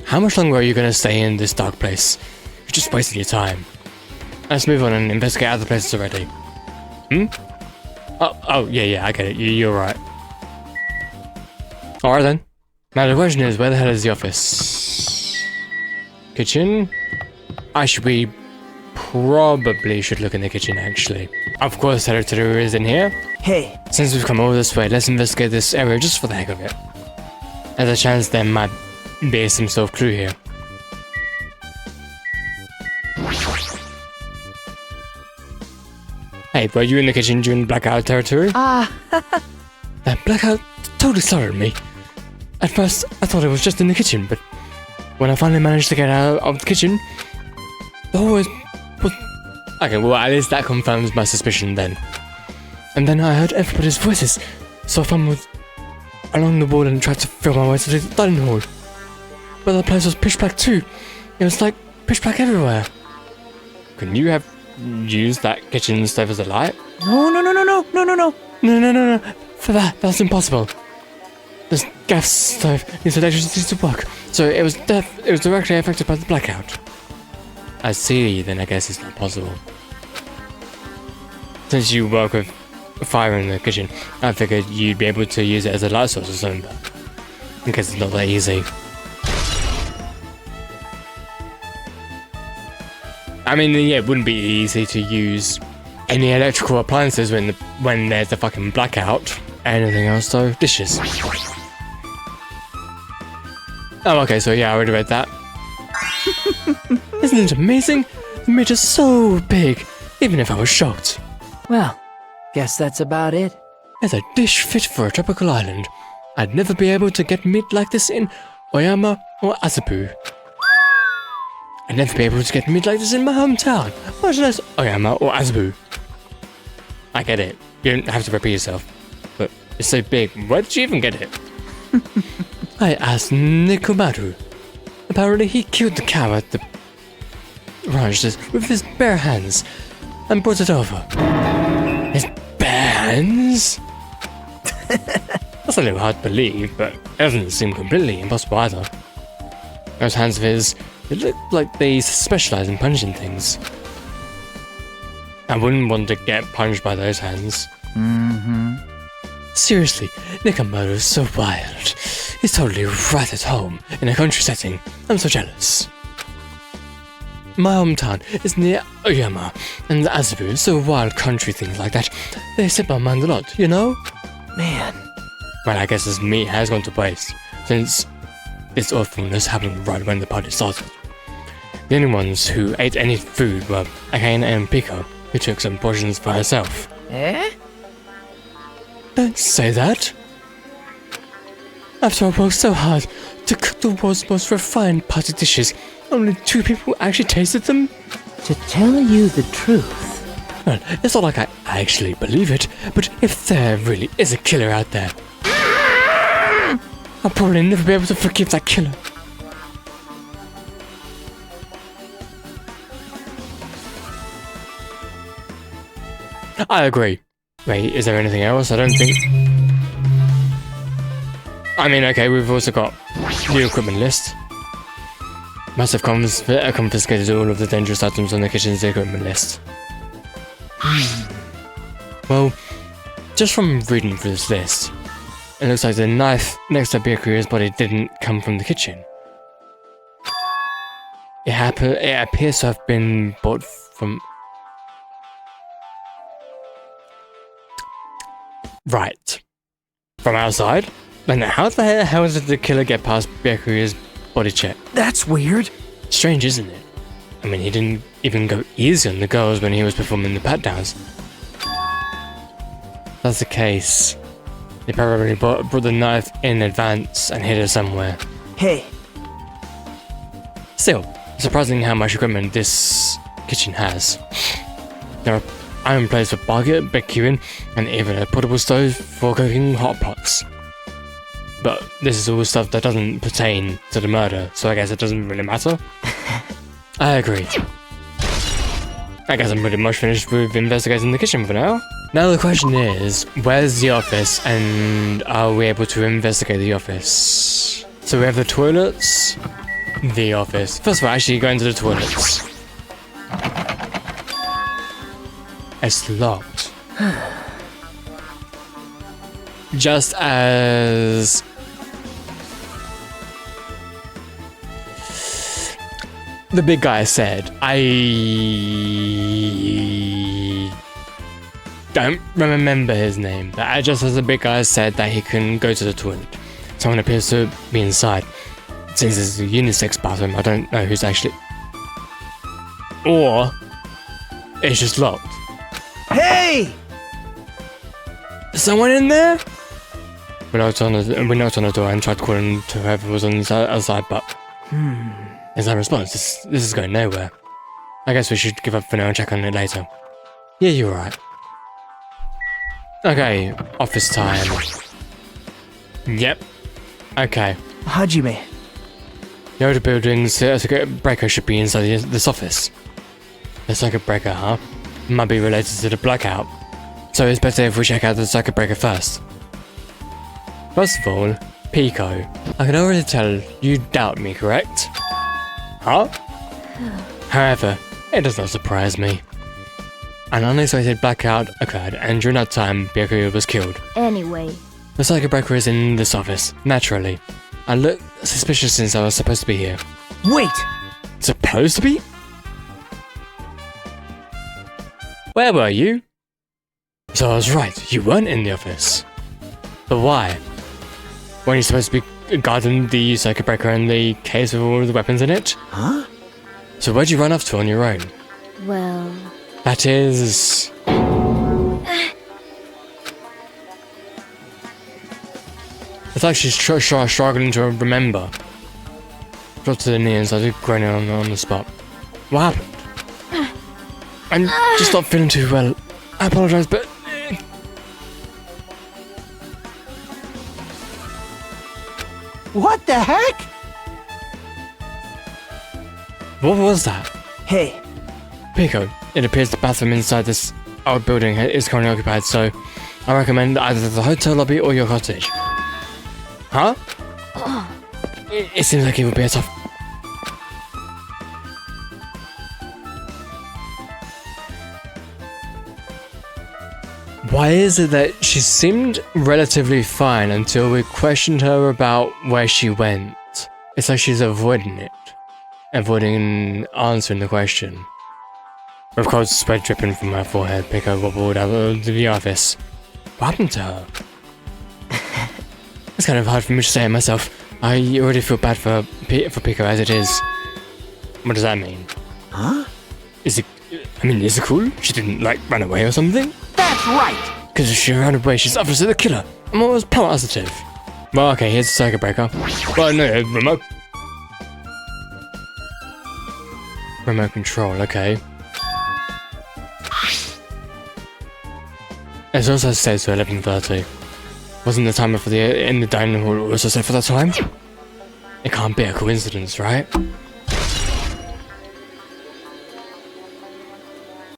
How much longer are you going to stay in this dark place? You're just wasting your time. Let's move on and investigate other places already. Oh, yeah, I get it. You're right. Alright then. Now the question is, where the hell is the office? Kitchen? We probably should look in the kitchen, actually. Of course, Teru is in here. Hey. Since we've come all this way, let's investigate this area just for the heck of it. There's a chance there might be some sort of clue here. Hey, were you in the kitchen during the blackout territory? That blackout totally startled me. At first, I thought it was just in the kitchen, but when I finally managed to get out of the kitchen, the hallway was... Okay, well, at least that confirms my suspicion then. And then I heard everybody's voices, so I fumbled along the wall and tried to feel my way to the dining hall. But the place was pitch black too. It was like pitch black everywhere. Can you have used that kitchen stove as a light? No. No. For that's impossible. This gas stove needs electricity to work, so it was directly affected by the blackout. I see, then I guess it's not possible. Since you work with fire in the kitchen, I figured you'd be able to use it as a light source or something, but I guess it's not that easy. I mean, yeah, it wouldn't be easy to use any electrical appliances when there's a fucking blackout. Anything else though? Dishes. Oh, okay, so yeah, I already read that. Isn't it amazing? The meat is so big, even if I was shocked. Well, guess that's about it. It's a dish fit for a tropical island. I'd never be able to get meat like this in Oyama or Azabu. I'd never be able to get meat like this in my hometown, much less Oyama or Azabu. I get it. You don't have to repeat yourself. But it's so big, where did you even get it? I asked Nikomaru. Apparently he killed the cow at the ranch with his bare hands and brought it over. His bare hands? That's a little hard to believe, but it doesn't seem completely impossible either. Those hands of his, they look like they specialize in punching things. I wouldn't want to get punched by those hands. Seriously, Nikomaru is so wild. He's totally right at home in a country setting. I'm so jealous. My hometown is near Oyama, and the Azabu is so wild country things like that. They set my mind a lot, you know? Man. Well, I guess his meat has gone to waste, since this awfulness happened right when the party started. The only ones who ate any food were Akane and Pico, who took some portions for herself. Eh? Don't say that. After I worked so hard to cook the world's most refined party dishes, only 2 people actually tasted them? To tell you the truth. Well, it's not like I actually believe it, but if there really is a killer out there, I'll probably never be able to forgive that killer. I agree. Wait, is there anything else? I don't think... I mean, okay, we've also got the equipment list. Must have confiscated all of the dangerous items on the kitchen's equipment list. Well, just from reading through this list, it looks like the knife next to Byakuya's body didn't come from the kitchen. It appears to have been bought from... From outside? Then how the hell did the killer get past Byakuya's body check? That's weird. Strange, isn't it? I mean, he didn't even go easy on the girls when he was performing the pat-downs. If that's the case, he probably brought the knife in advance and hid it somewhere. Hey, Still, surprising how much equipment this kitchen has. There are iron plates for barbecuing and even a portable stove for cooking hot pots. But this is all stuff that doesn't pertain to the murder, so I guess it doesn't really matter. I agree. I guess I'm pretty much finished with investigating the kitchen for now. Now the question is, where's the office and are we able to investigate the office? So we have the toilets, the office. First of all, actually go into the toilets. It's locked. Just as the big guy said, I don't remember his name, but just as the big guy said that he can go to the toilet. Someone appears to be inside. Since it's a unisex bathroom, I don't know who's actually... Or it's just locked. hey! Someone in there? We knocked on the door and tried calling to whoever was on the outside, but there's no response. This is going nowhere. I guess we should give up for now and check on it later. Yeah, you're right. Okay, office time. Yep. Okay. Hajime. The older building's circuit breaker should be inside this office. The circuit breaker, huh? Might be related to the blackout. So it's better if we check out the circuit breaker first. First of all, Pico. I can already tell you doubt me, correct? Huh? However, it does not surprise me. An unexpected blackout occurred, and during that time, Byakuya was killed. Anyway. The circuit breaker is in this office, naturally. I look suspicious since I was supposed to be here. Wait! Supposed to be? Where were you? So I was right, you weren't in the office. But why? Weren't you supposed to be guarding the circuit breaker and the case with all the weapons in it? Huh? So where'd you run off to on your own? Well... That is... It's like she's struggling to remember. Dropped to the knee and started groaning on the spot. What happened? I'm just not feeling too well. I apologize, but... What the heck? What was that? Hey, Pico, it appears the bathroom inside this old building is currently occupied, so I recommend either the hotel lobby or your cottage. Huh? It seems like it would be a tough... Why is it that she seemed relatively fine until we questioned her about where she went? It's like she's avoiding it. Avoiding answering the question. Of course, sweat dripping from her forehead, Pico wobbled out of the office. What happened to her? It's kind of hard for me to say it myself. I already feel bad for Pico as it is. What does that mean? Huh? Is it cool? She didn't, like, run away or something? That's right! Because if she ran away, she's obviously the killer. I'm always positive. Well, okay, here's the circuit breaker. Well, no, remote. Remote control, okay. It also says to 11:30. Wasn't the timer for in the dining hall also set for that time? It can't be a coincidence, right?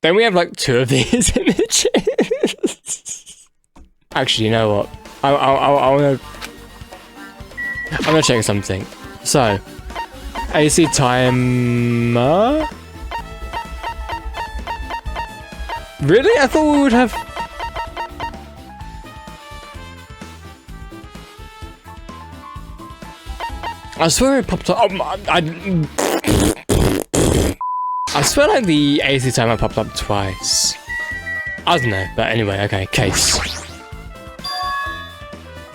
Then we have like two of these images. Actually, you know what? I'm gonna check something. So, AC timer. Really? I thought we would have. I swear it popped up. I swear like the AC timer popped up twice. I don't know, but anyway, okay, case.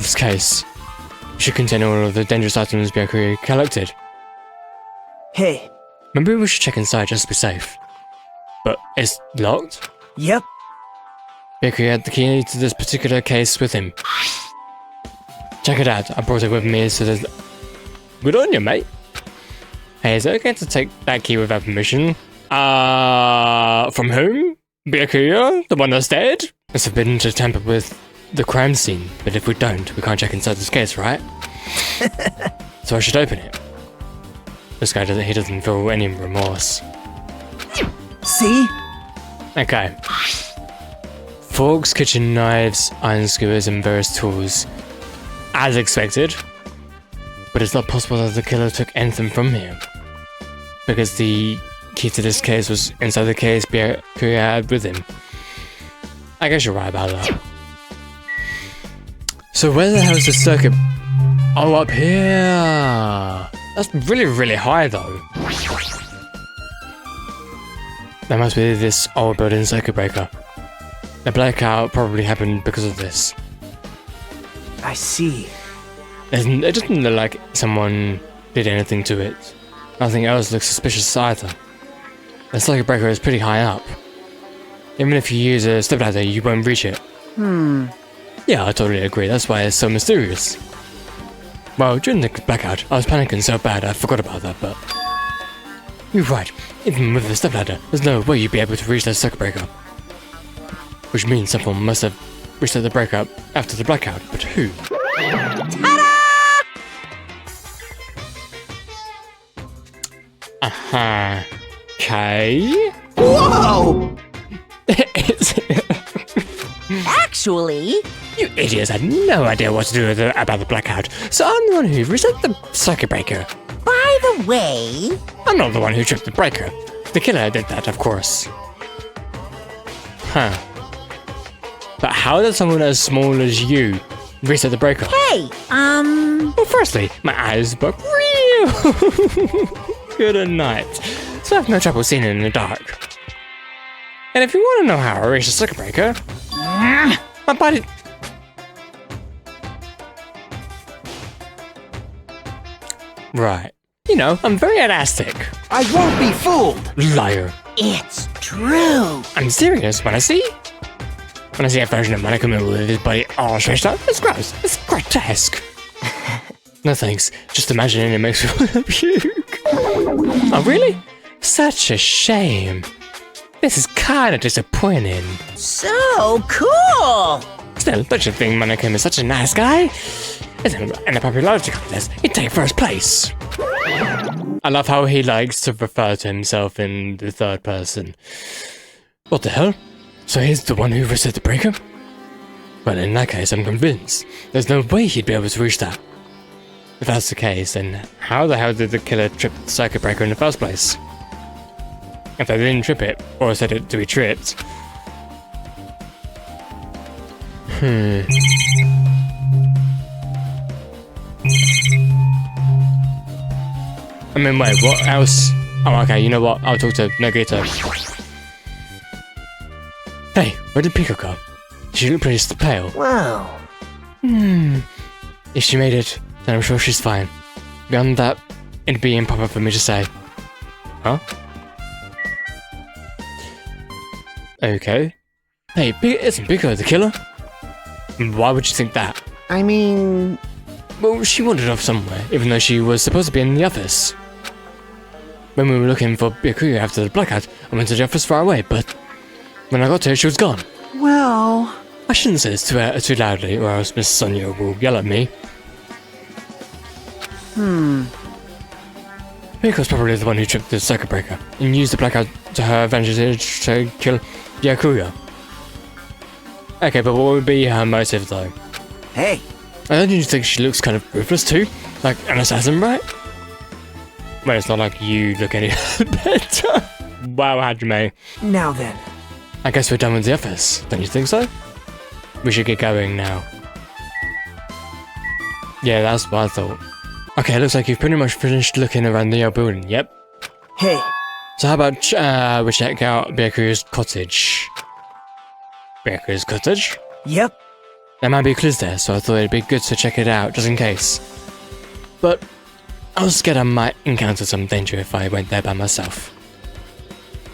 This case should contain all of the dangerous items Byakuya collected. Hey. Maybe we should check inside just to be safe. But it's locked? Yep. Byakuya had the key to this particular case with him. Check it out, I brought it with me so that... Good on you, mate. Hey, is it okay to take that key without permission? From whom? Byakuya? The one that's dead? It's forbidden to tamper with the crime scene, but if we don't, we can't check inside this case, right? So I should open it. This guy doesn't feel any remorse. See? Okay. Forks, kitchen knives, iron skewers, and various tools. As expected. But it's not possible that the killer took anything from here. Because the key to this case was inside the case Byakuya had with him. I guess you're right about that. So where the hell is the circuit? Oh, up here! That's really, really high though. That must be this old building circuit breaker. The blackout probably happened because of this. I see. It doesn't look like someone did anything to it. Nothing else looks suspicious either. The circuit breaker is pretty high up. Even if you use a stepladder, you won't reach it. Yeah, I totally agree. That's why it's so mysterious. Well, during the blackout, I was panicking so bad I forgot about that, but... You're right. Even with the stepladder, there's no way you'd be able to reach that circuit breaker. Which means someone must have reached the breaker after the blackout, but who? Ta-da! Okay. Whoa! Actually, You idiots had no idea what to do about the blackout, so I'm the one who reset the circuit breaker. by the way, I'm not the one who tripped the breaker. The killer did that, of course. Huh. But how did someone as small as you reset the breaker? hey, Well, firstly, my eyes work real good at night, so I have no trouble seeing it in the dark. And if you want to know how I reached the circuit breaker, my body... Right. You know, I'm very elastic. I won't be fooled! Liar. it's true. I'm serious when I see a version of Monica with his body all stretched out. It's gross. It's grotesque. No thanks. Just imagining it makes me want to puke. Oh really? Such a shame. This is kinda disappointing. So cool. Still, don't you think Monica is such a nice guy? In a popularity contest, he'd take first place. I love how he likes to refer to himself in the third person. What the hell? So he's the one who reset the breaker? Well, in that case, I'm convinced. There's no way he'd be able to reach that. If that's the case, then how the hell did the killer trip the circuit breaker in the first place? If they didn't trip it, or set it to be tripped... I mean, wait, what else? Oh, okay, you know what? I'll talk to Nagito. Hey, where did Pico go? She looked pretty pale. Whoa. If she made it, then I'm sure she's fine. Beyond that, it'd be improper for me to say. Huh? Okay. Hey, isn't Pico the killer? Why would you think that? I mean... Well, she wandered off somewhere, even though she was supposed to be in the office. When we were looking for Byakuya after the blackout, I went to the office far away, but when I got to her, she was gone. Well... I shouldn't say this too loudly, or else Miss Sonia will yell at me. Miko's probably the one who tripped the circuit breaker, and used the blackout to her advantage to kill Byakuya. Okay, but what would be her motive, though? Hey, Don't you think she looks kind of ruthless too? Like an assassin, right? Well, it's not like you look any better. Wow, Hajime. Now then. I guess we're done with the office, don't you think so? We should get going now. Yeah, that's what I thought. Okay, looks like you've pretty much finished looking around the old building, yep. Hey, So how about we check out Byakuya's cottage? Byakuya's cottage? yep. There might be clues there, so I thought it'd be good to check it out, just in case. But I was scared I might encounter some danger if I went there by myself.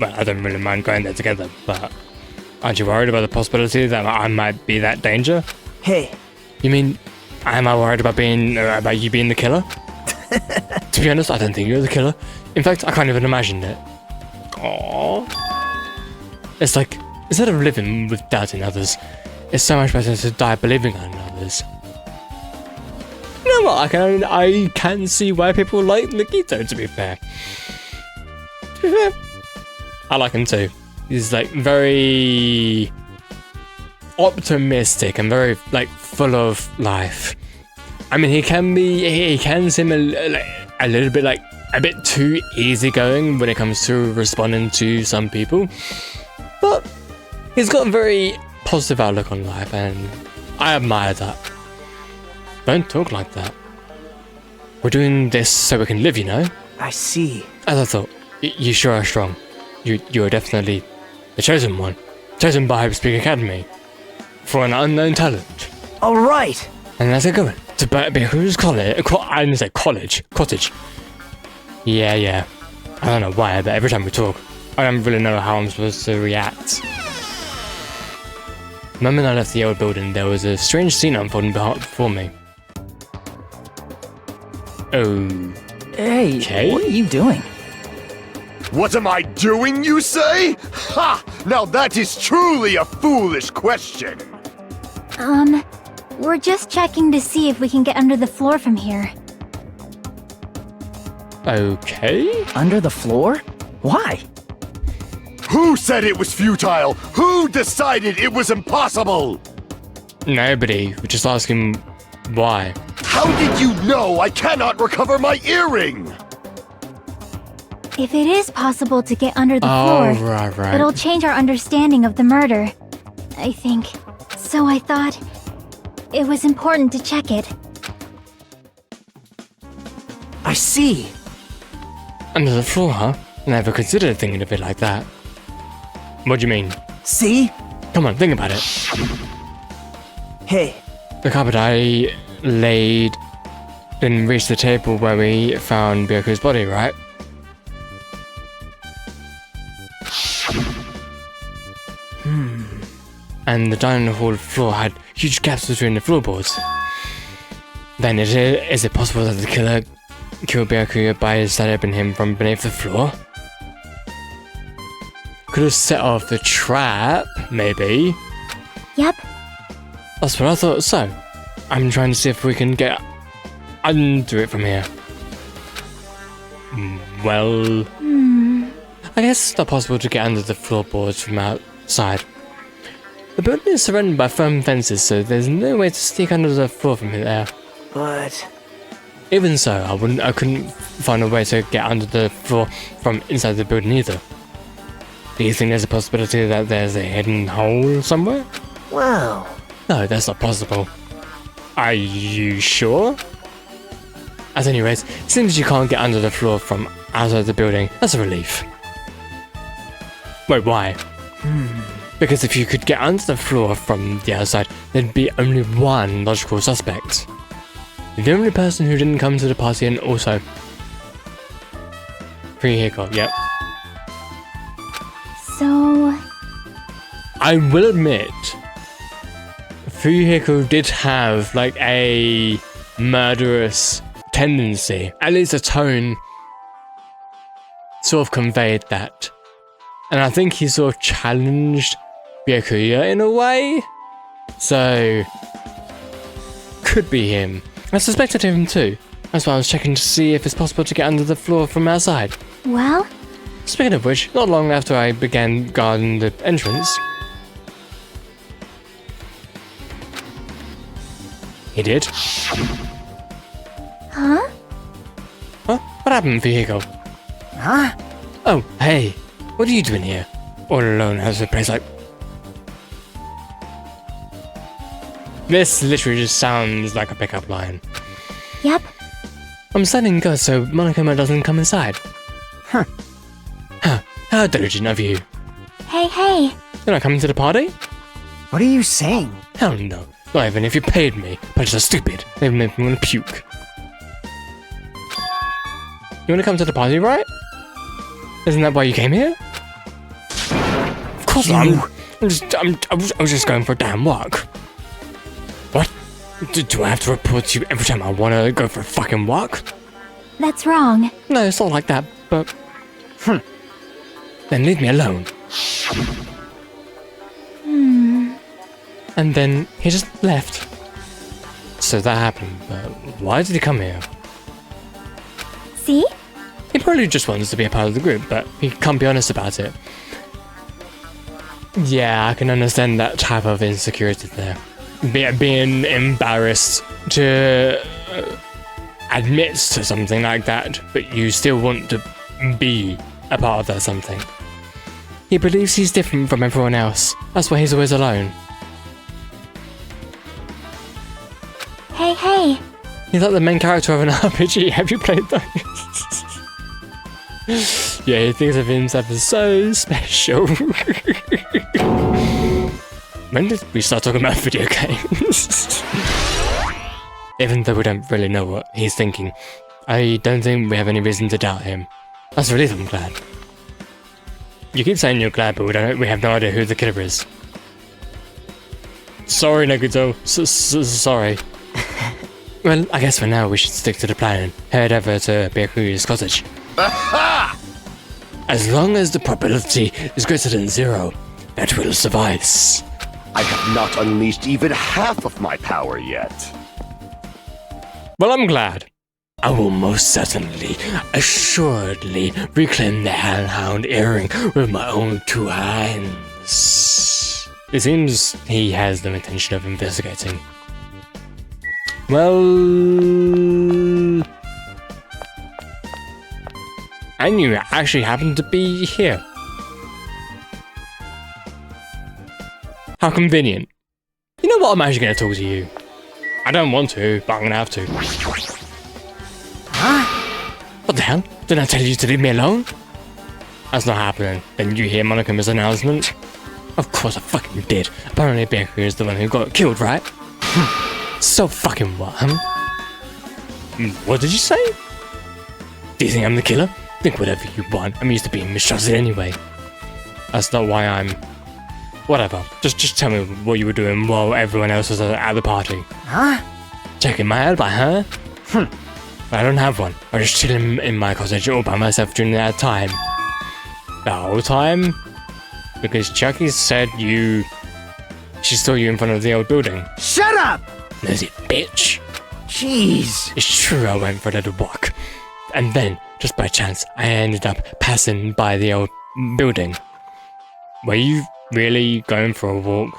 Well, I don't really mind going there together, but aren't you worried about the possibility that I might be that danger? Hey, You mean, am I worried about you being the killer? To be honest, I don't think you're the killer. In fact, I can't even imagine it. Aww. It's like, instead of living with doubting others, it's so much better to die believing in others. You know what? I can see why people like Nikito, to be fair. I like him too. He's like very optimistic and very like full of life. I mean, he can seem a little bit like a bit too easygoing when it comes to responding to some people, but he's got a very positive outlook on life, and I admire that. Don't talk like that. We're doing this so we can live, you know? I see. As I thought, you sure are strong. You are definitely the chosen one. Chosen by Hyperspeak Academy. For an unknown talent. Alright! And let's get going. To Byakuya's college. I didn't say college. Cottage. Yeah. I don't know why, but every time we talk, I don't really know how I'm supposed to react. The moment I left the old building, there was a strange scene unfolding before me. Oh. Hey, Okay. what are you doing? What am I doing, you say? Ha! Now that is truly a foolish question. We're just checking to see if we can get under the floor from here. Okay. Under the floor? Why? Who said it was futile? Who decided it was impossible? Nobody. We're just asking why. How did you know I cannot recover my earring? If it is possible to get under the Oh, floor, right. it'll change our understanding of the murder, I think. So I thought it was important to check it. I see. Under the floor, huh? Never considered thinking of it like that. What do you mean? See? Come on, think about it. Hey, The carpet I laid didn't reach the table where we found Byakuya's body, right? And the dining hall floor had huge gaps between the floorboards. Then is it possible that the killer killed Byakuya by stabbing him from beneath the floor? Could have set off the trap, maybe. Yep. That's what I thought. So, I'm trying to see if we can get under it from here. Well, I guess it's not possible to get under the floorboards from outside. The building is surrounded by firm fences, so there's no way to sneak under the floor from there. but... Even so, I couldn't find a way to get under the floor from inside the building either. Do you think there's a possibility that there's a hidden hole somewhere? Well... No, that's not possible. Are you sure? As anyways, seems you can't get under the floor from outside the building. That's a relief. Wait, why? Because if you could get under the floor from the outside, there'd be only one logical suspect. The only person who didn't come to the party, and also Fuyuhiko, yep. So... I will admit, Fuyuhiko did have like a murderous tendency. At least the tone sort of conveyed that. And I think he sort of challenged Byakuya in a way. So, could be him. I suspected him too. That's why I was checking to see if it's possible to get under the floor from outside. well... Speaking of which, not long after I began guarding the entrance, he did. Huh? Huh? What happened, Fuyuhiko? Huh? Oh, hey. What are you doing here? All alone as a place like... This literally just sounds like a pickup line. Yep. I'm standing guard so Monokuma doesn't come inside. Huh. Huh. How diligent of you. Hey, You're not coming to the party? What are you saying? Hell no. Not even if you paid me. But are stupid. They make me want to puke. You want to come to the party, right? Isn't that why you came here? Of course not. I was just going for a damn walk. What? Do I have to report to you every time I want to go for a fucking walk? That's wrong. No, it's not like that, but... Then leave me alone. And then he just left. So that happened, but why did he come here? See? He probably just wants to be a part of the group, but he can't be honest about it. Yeah, I can understand that type of insecurity there. Being embarrassed to admit to something like that, but you still want to be a part of that something. He believes he's different from everyone else. That's why he's always alone. Hey. He's like the main character of an RPG. Have you played those? Yeah, he thinks of himself as so special. When did we start talking about video games? Even though we don't really know what he's thinking, I don't think we have any reason to doubt him. That's relief, I'm glad. You keep saying you're glad, but we have no idea who the killer is. Sorry, Nagito. Sorry. Well, I guess for now we should stick to the plan and head over to Byakuyu's cottage. Aha! As long as the probability is greater than 0, that will suffice. I have not unleashed even half of my power yet. Well, I'm glad. I will most certainly, assuredly, reclaim the Hellhound earring with my own 2 hands. It seems he has no intention of investigating. Well... And you actually happen to be here. How convenient. You know what, I'm actually going to talk to you. I don't want to, but I'm going to have to. Huh? What the hell? Didn't I tell you to leave me alone? That's not happening. Then you hear Monokuma's announcement? Of course I fucking did. Apparently Byakuya is the one who got killed, right? So fucking what, huh? What did you say? Do you think I'm the killer? Think whatever you want. I'm used to being mistrusted anyway. That's not why I'm... Whatever. Just tell me what you were doing while everyone else was at the party. Huh? Checking my alibi, huh? I don't have one. I was just chilling in my cottage all by myself during that time. The whole time? Because Chucky said she saw you in front of the old building. Shut up! Nosy bitch. Jeez. It's true I went for a little walk. And then, just by chance, I ended up passing by the old building. Were you really going for a walk?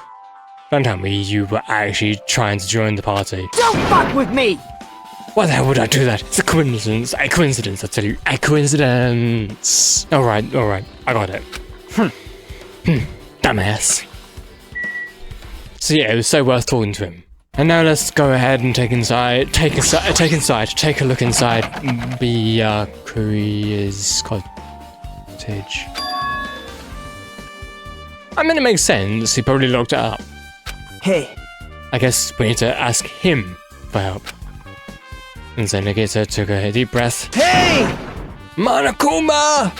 Don't tell me you were actually trying to join the party. Don't fuck with me! Why the hell would I do that? It's a coincidence. A coincidence, I tell you. A coincidence. Alright. I got it. Dumbass. So yeah, it was so worth talking to him. And now let's go ahead and take a look inside Byakuyu's cottage. I mean, it makes sense. He probably locked it up. Hey. I guess we need to ask him for help. And so Nagito took a deep breath. Hey! Monokuma!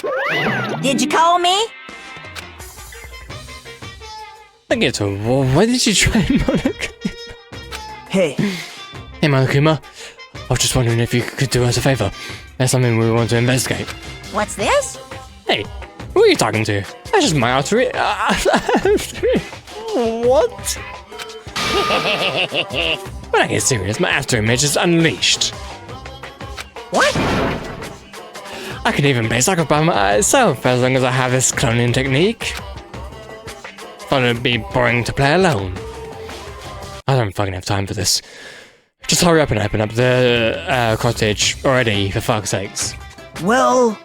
Did you call me? Nagito, why did you try Monokuma? Hey. Hey Monokuma, I was just wondering if you could do us a favor. There's something we want to investigate. What's this? Hey, who are you talking to? That's just my alter What? When I get serious, my after image is unleashed. What? I can even play soccer by myself as long as I have this cloning technique. Thought it'd be boring to play alone. I don't fucking have time for this. Just hurry up and open up the cottage already, for fuck's sakes. Well...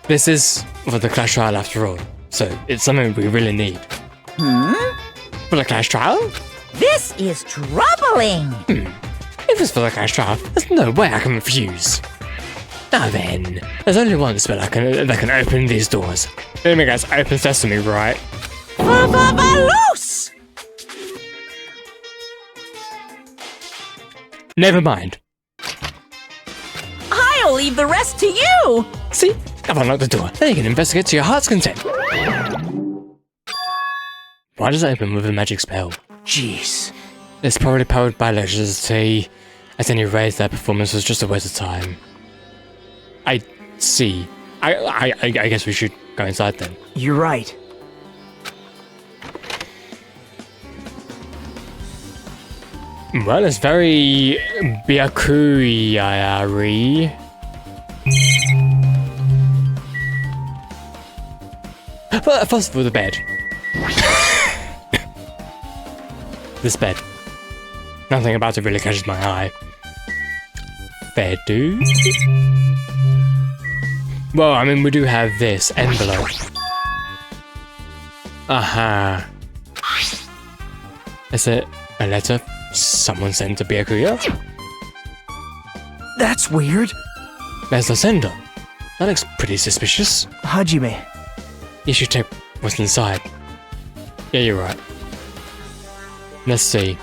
This is for the Clash Trial after all, so it's something we really need. For the Clash Trial? This is troubling. If it's for the Clash Trial, there's no way I can refuse. Now then, there's only one spell that can open these doors. Let me guess, open sesame, right? Loose! Never mind. I'll leave the rest to you! See? I've unlocked the door. Then you can investigate to your heart's content. Why does it open with a magic spell? Jeez. It's probably powered by electricity. At any rate, that performance was just a waste of time. I see. I guess we should go inside then. You're right. Well, it's very Byakuya-y. But first of all, the bed. This bed. Nothing about it really catches my eye. Fair dues? Well, I mean, we do have this envelope. Aha. Is it a letter someone sent to Byakuya? That's weird. There's the sender. That looks pretty suspicious. Hajime. You should check what's inside. Yeah, you're right. Let's see.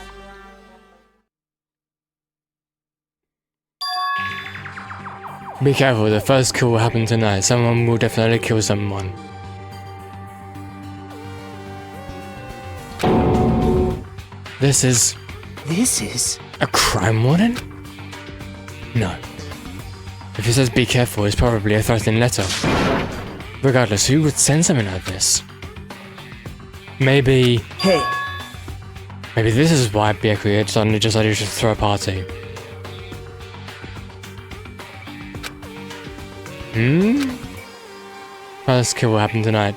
Be careful, the first kill will happen tonight. Someone will definitely kill someone. This is a crime warning? No. If it says be careful, it's probably a threatening letter. Regardless, who would send something like this? Maybe this is why Byakuya suddenly decided to throw a party. First kill will happen tonight.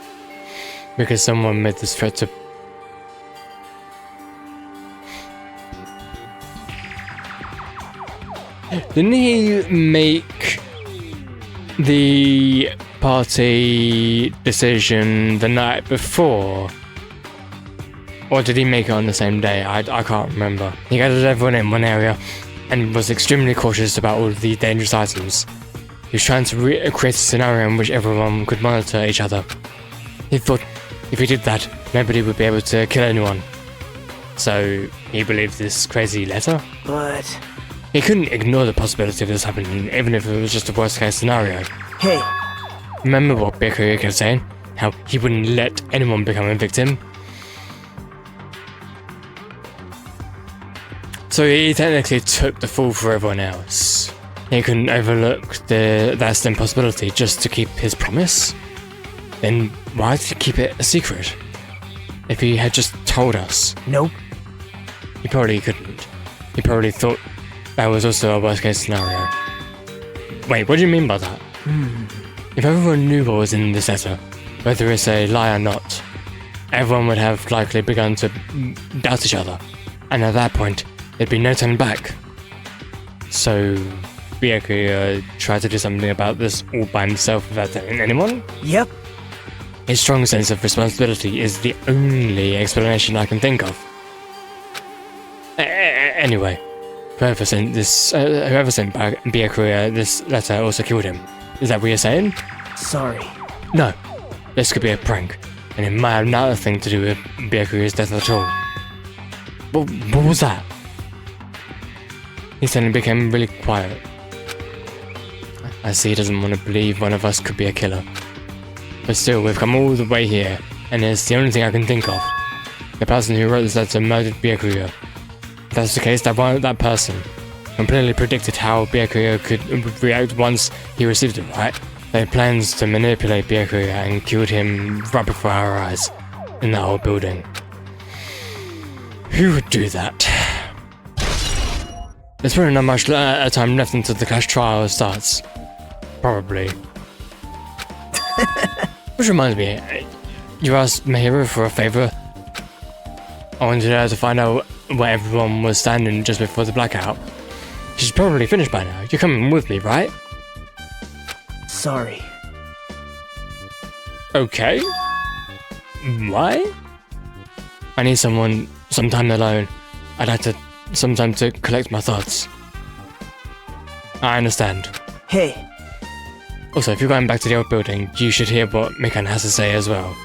Because someone made this threat to... Didn't he make the party decision the night before? Or did he make it on the same day? I can't remember. He gathered everyone in one area and was extremely cautious about all of the dangerous items. He was trying to create a scenario in which everyone could monitor each other. He thought if he did that, nobody would be able to kill anyone. So he believed this crazy letter? But... He couldn't ignore the possibility of this happening, even if it was just a worst case scenario. Hey. Remember what Byakuya kept saying? How he wouldn't let anyone become a victim? So he technically took the fall for everyone else. He couldn't overlook that slim possibility just to keep his promise? Then why did he keep it a secret? If he had just told us? Nope. He probably couldn't. He probably thought that was also a worst case scenario. Wait, what do you mean by that? If everyone knew what was in this letter, whether it's a lie or not, everyone would have likely begun to doubt each other. And at that point, there'd be no turning back. So, Byakuya tried to do something about this all by himself without telling anyone? Yep. His strong sense of responsibility is the only explanation I can think of. Anyway, whoever sent Byakuya this letter also killed him. Is that what you're saying? Sorry. No. This could be a prank, and it might have nothing to do with Byakuya's death at all. What was that? He suddenly became really quiet. I see he doesn't want to believe one of us could be a killer. But still, we've come all the way here, and it's the only thing I can think of. The person who wrote this letter murdered Byakuya. If that's the case, that person completely predicted how Byakuya could react once he received it, right? They had plans to manipulate Byakuya and killed him right before our eyes, in that old building. Who would do that? There's probably not much time left until the class trial starts. Probably. Which reminds me, you asked Mahiro for a favor. I wanted her to find out where everyone was standing just before the blackout. She's probably finished by now. You're coming with me, right? Sorry. Okay. Why? I need some time alone. I'd like some time to collect my thoughts. I understand. Hey. Also, if you're going back to the old building, you should hear what Mikan has to say as well.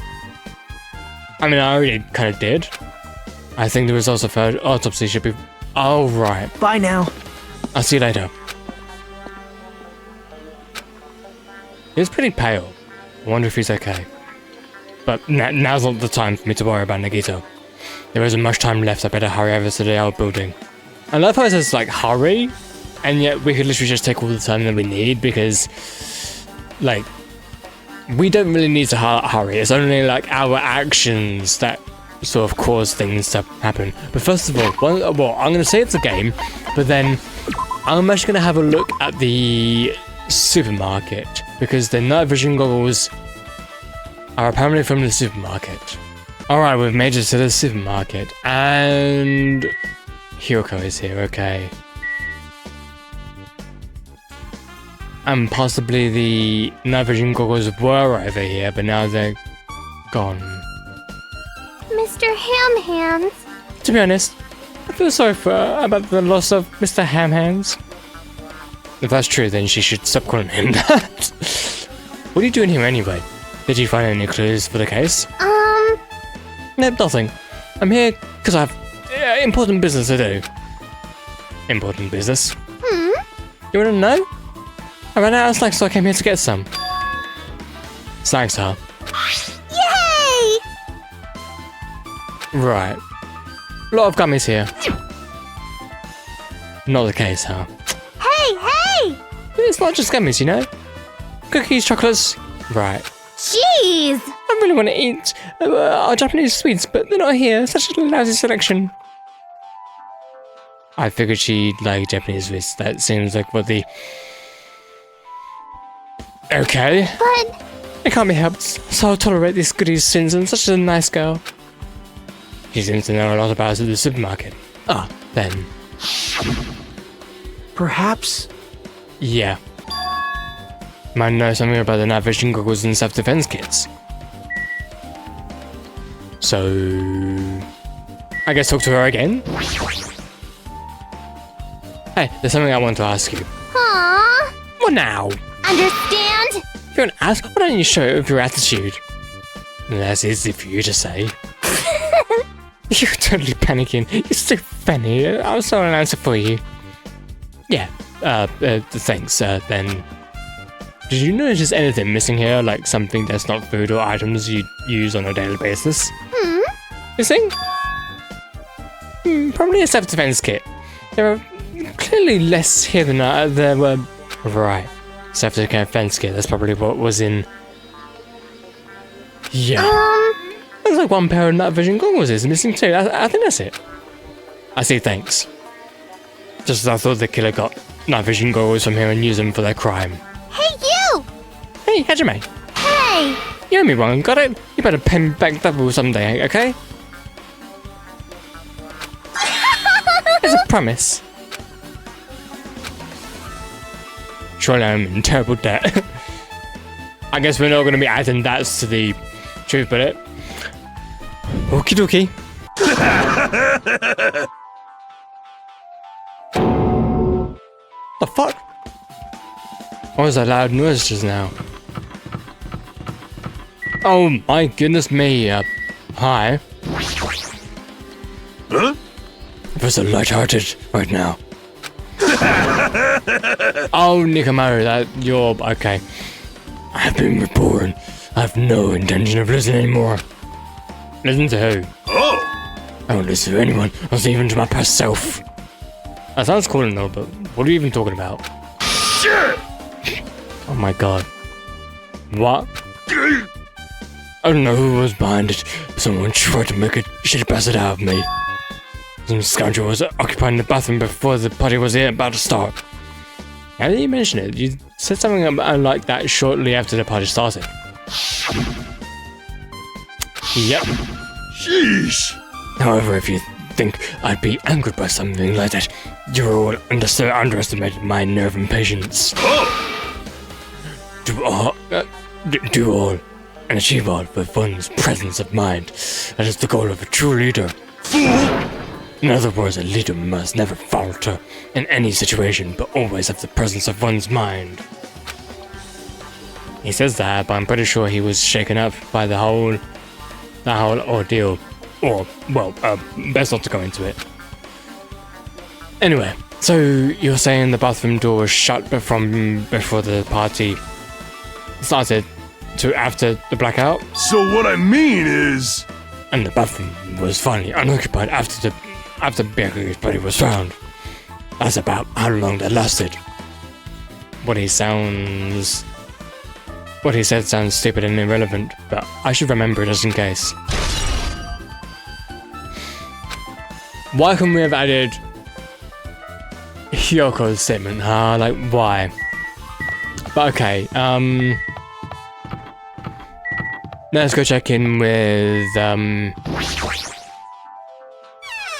I mean, I already kind of did. I think the results of her autopsy should be... Oh, right. Bye now. I'll see you later. He's pretty pale. I wonder if he's okay. But now's not the time for me to worry about Nagito. There isn't much time left, I better hurry over to the old building. I love how it says, like, hurry, and yet we could literally just take all the time that we need because, like, we don't really need to hurry. It's only, like, our actions that sort of cause things to happen. But first of all, well, I'm going to say it's a game, but then I'm actually going to have a look at the supermarket because the night vision goggles are apparently from the supermarket. Alright, we've made it to the supermarket, and Hyoko is here, okay. And possibly the night vision goggles were over here, but now they're gone. Mr. Ham Hands. To be honest, I feel sorry about the loss of Mr. Ham Hands. If that's true, then she should stop calling him that. What are you doing here anyway? Did you find any clues for the case? Nope, nothing. I'm here because I have important business to do. Important business? You wanna know? I ran out of snacks, so I came here to get some. Snacks, huh? Yay! Right. A lot of gummies here. Not the case, huh? Hey! It's not just gummies, you know? Cookies, chocolates. Right. Jeez! I really want to eat our Japanese sweets, but they're not here. Such a lousy selection. I figured she'd like Japanese sweets. That seems like what the... Okay. But... It can't be helped, so I'll tolerate these goodies since I'm such a nice girl. She seems to know a lot about us at the supermarket. Ah, then. Perhaps? Yeah. Might know something about the night vision goggles and self-defense kits. So... I guess talk to her again? Hey, there's something I want to ask you. Aww. What now? Understand? If you're an ass, why don't you show it with your attitude? That's easy for you to say. You're totally panicking. You're so funny. I'll sort an answer for you. Yeah, thanks, then. Did you notice anything missing here, like something that's not food or items you use on a daily basis? Missing? Probably a self-defense kit. There are clearly less here than there were... Right. Self-defense kit, that's probably what was in... Yeah. Looks like one pair of night vision goggles is missing too. I think that's it. I say thanks. Just as I thought the killer got night vision goggles from here and used them for their crime. Hey, you! Hey, Hajime. Hey! You owe me one, got it? You better pay me back double someday, okay? It's a promise. Surely I'm in terrible debt. I guess we're not going to be adding that to the truth bullet. Okie dokie. The fuck? What was that loud noise just now? Oh my goodness me, hi. Huh? We're so lighthearted right now. Oh, Nikomaru, that you're... okay. I've been reborn. I have no intention of listening anymore. Listen to who? Oh! I won't listen to anyone, not even to my past self. That sounds cool and all, but what are you even talking about? Shit! Oh my god. What? I don't know who was behind it, but someone tried to make a shit bastard out of me. Some scoundrel was occupying the bathroom before the party was about to start. Now that you mention it, you said something like that shortly after the party started. Yep. Sheesh! However, if you think I'd be angered by something like that, you're all underestimated my nerve and patience. Oh! Do all, and achieve all with one's presence of mind. That is the goal of a true leader. Fool! In other words, a leader must never falter in any situation, but always have the presence of one's mind. He says that, but I'm pretty sure he was shaken up by the whole ordeal. Or, well, best not to go into it. Anyway, So you're saying the bathroom door was shut from before the party started to after the blackout? So what I mean is... And the bathroom was finally unoccupied after Byakuya's body was found. That's about how long that lasted. What he said sounds stupid and irrelevant, but I should remember it just in case. Why couldn't we have added Hyoko's statement, huh? Like, why? But okay, let's go check in with,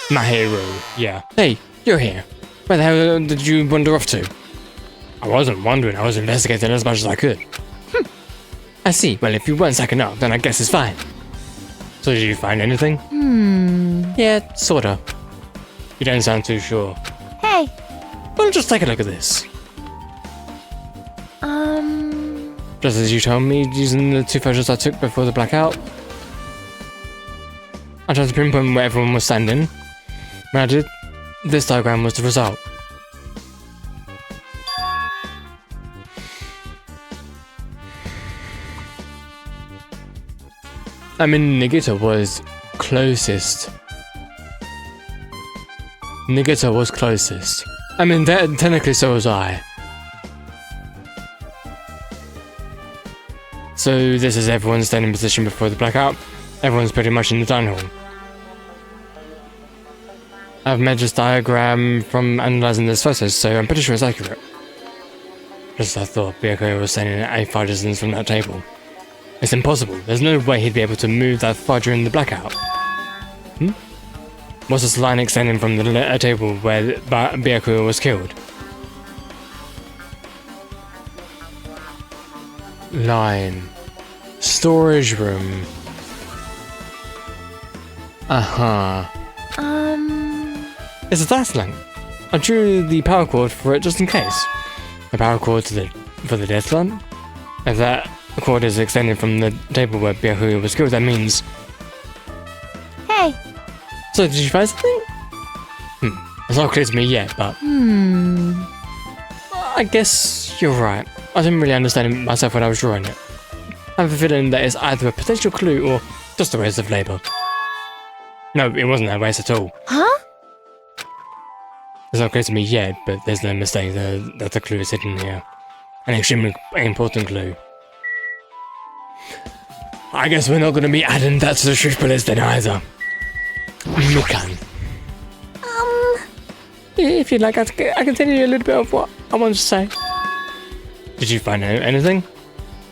Mahiru, yeah. Hey, you're here. Where the hell did you wander off to? I wasn't wandering, I was investigating as much as I could. I see. Well, if you weren't sacking up, then I guess it's fine. So did you find anything? Yeah, sorta. You don't sound too sure. Hey. Well, just take a look at this. Just as you told me, using the 2 photos I took before the blackout. I tried to pinpoint where everyone was standing. When I did, this diagram was the result. I mean, Nagita was closest. Nagita was closest. I mean, technically so was I. So this is everyone's standing position before the blackout. Everyone's pretty much in the dining hall. I've made this diagram from analysing this photos, so I'm pretty sure it's accurate. Just as I thought, Byakuya was standing at 5 distance from that table. It's impossible. There's no way he'd be able to move that far during the blackout. Was this line extending from the table where Byakuya was killed? Line. Storage room. It's a dash length. I drew the power cord for it just in case. The power cord for the death lamp? If that cord is extended from the table where Byakuya was killed, that means... Hey. So did you find something? It's not clear to me yet, but... I guess you're right. I didn't really understand it myself when I was drawing it. I have a feeling that it's either a potential clue or just a waste of labour. No, it wasn't a waste at all. Huh? It's not clear to me yet, but there's no mistake that the clue is hidden here. An extremely important clue. I guess we're not going to be adding that to the truth list then either. Mikan. If you'd like, I can tell you a little bit of what I wanted to say. Did you find anything?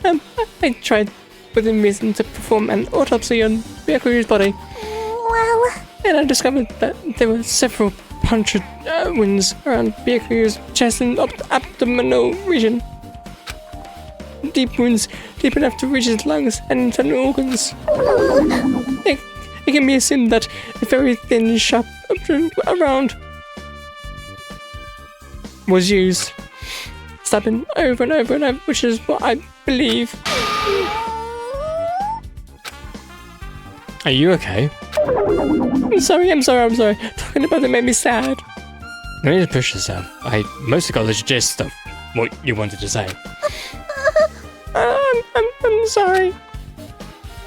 I tried within reason to perform an autopsy on Byakuya's body. Well... And I discovered that there were several puncture wounds around Byakuya's chest and abdominal region. Deep wounds deep enough to reach his lungs and internal organs. It can be assumed that a very thin, sharp around was used, stabbing over and over and over, which is what I believe. Are you okay? I'm sorry. Talking about it made me sad. No need to push yourself. I mostly got the gist of what you wanted to say. I'm sorry.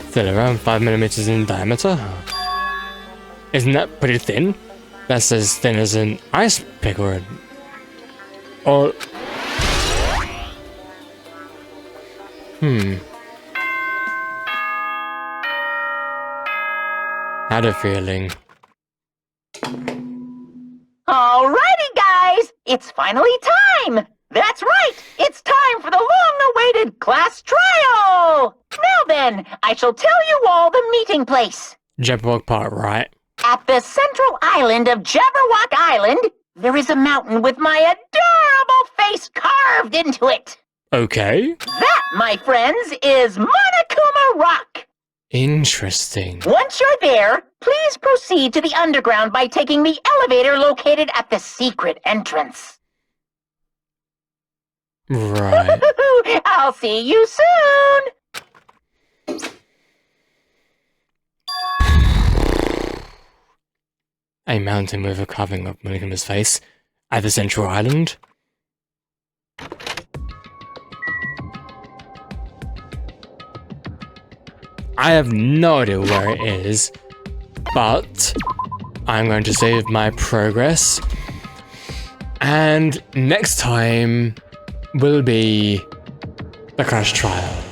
Still around 5mm in diameter? Isn't that pretty thin? That's as thin as an ice pick or Had a feeling. Alrighty, guys! It's finally time! That's right! It's time for the long-awaited class trial! Now then, I shall tell you all the meeting place. Jabberwock Park, right? At the central island of Jabberwock Island, there is a mountain with my adorable face carved into it. Okay. That, my friends, is Monokuma Rock. Interesting. Once you're there, please proceed to the underground by taking the elevator located at the secret entrance. Right. I'll see you soon! A mountain with a carving of Monokuma's face. at the central island. I have no idea where it is, but I'm going to save my progress. And next time will be the crash trial.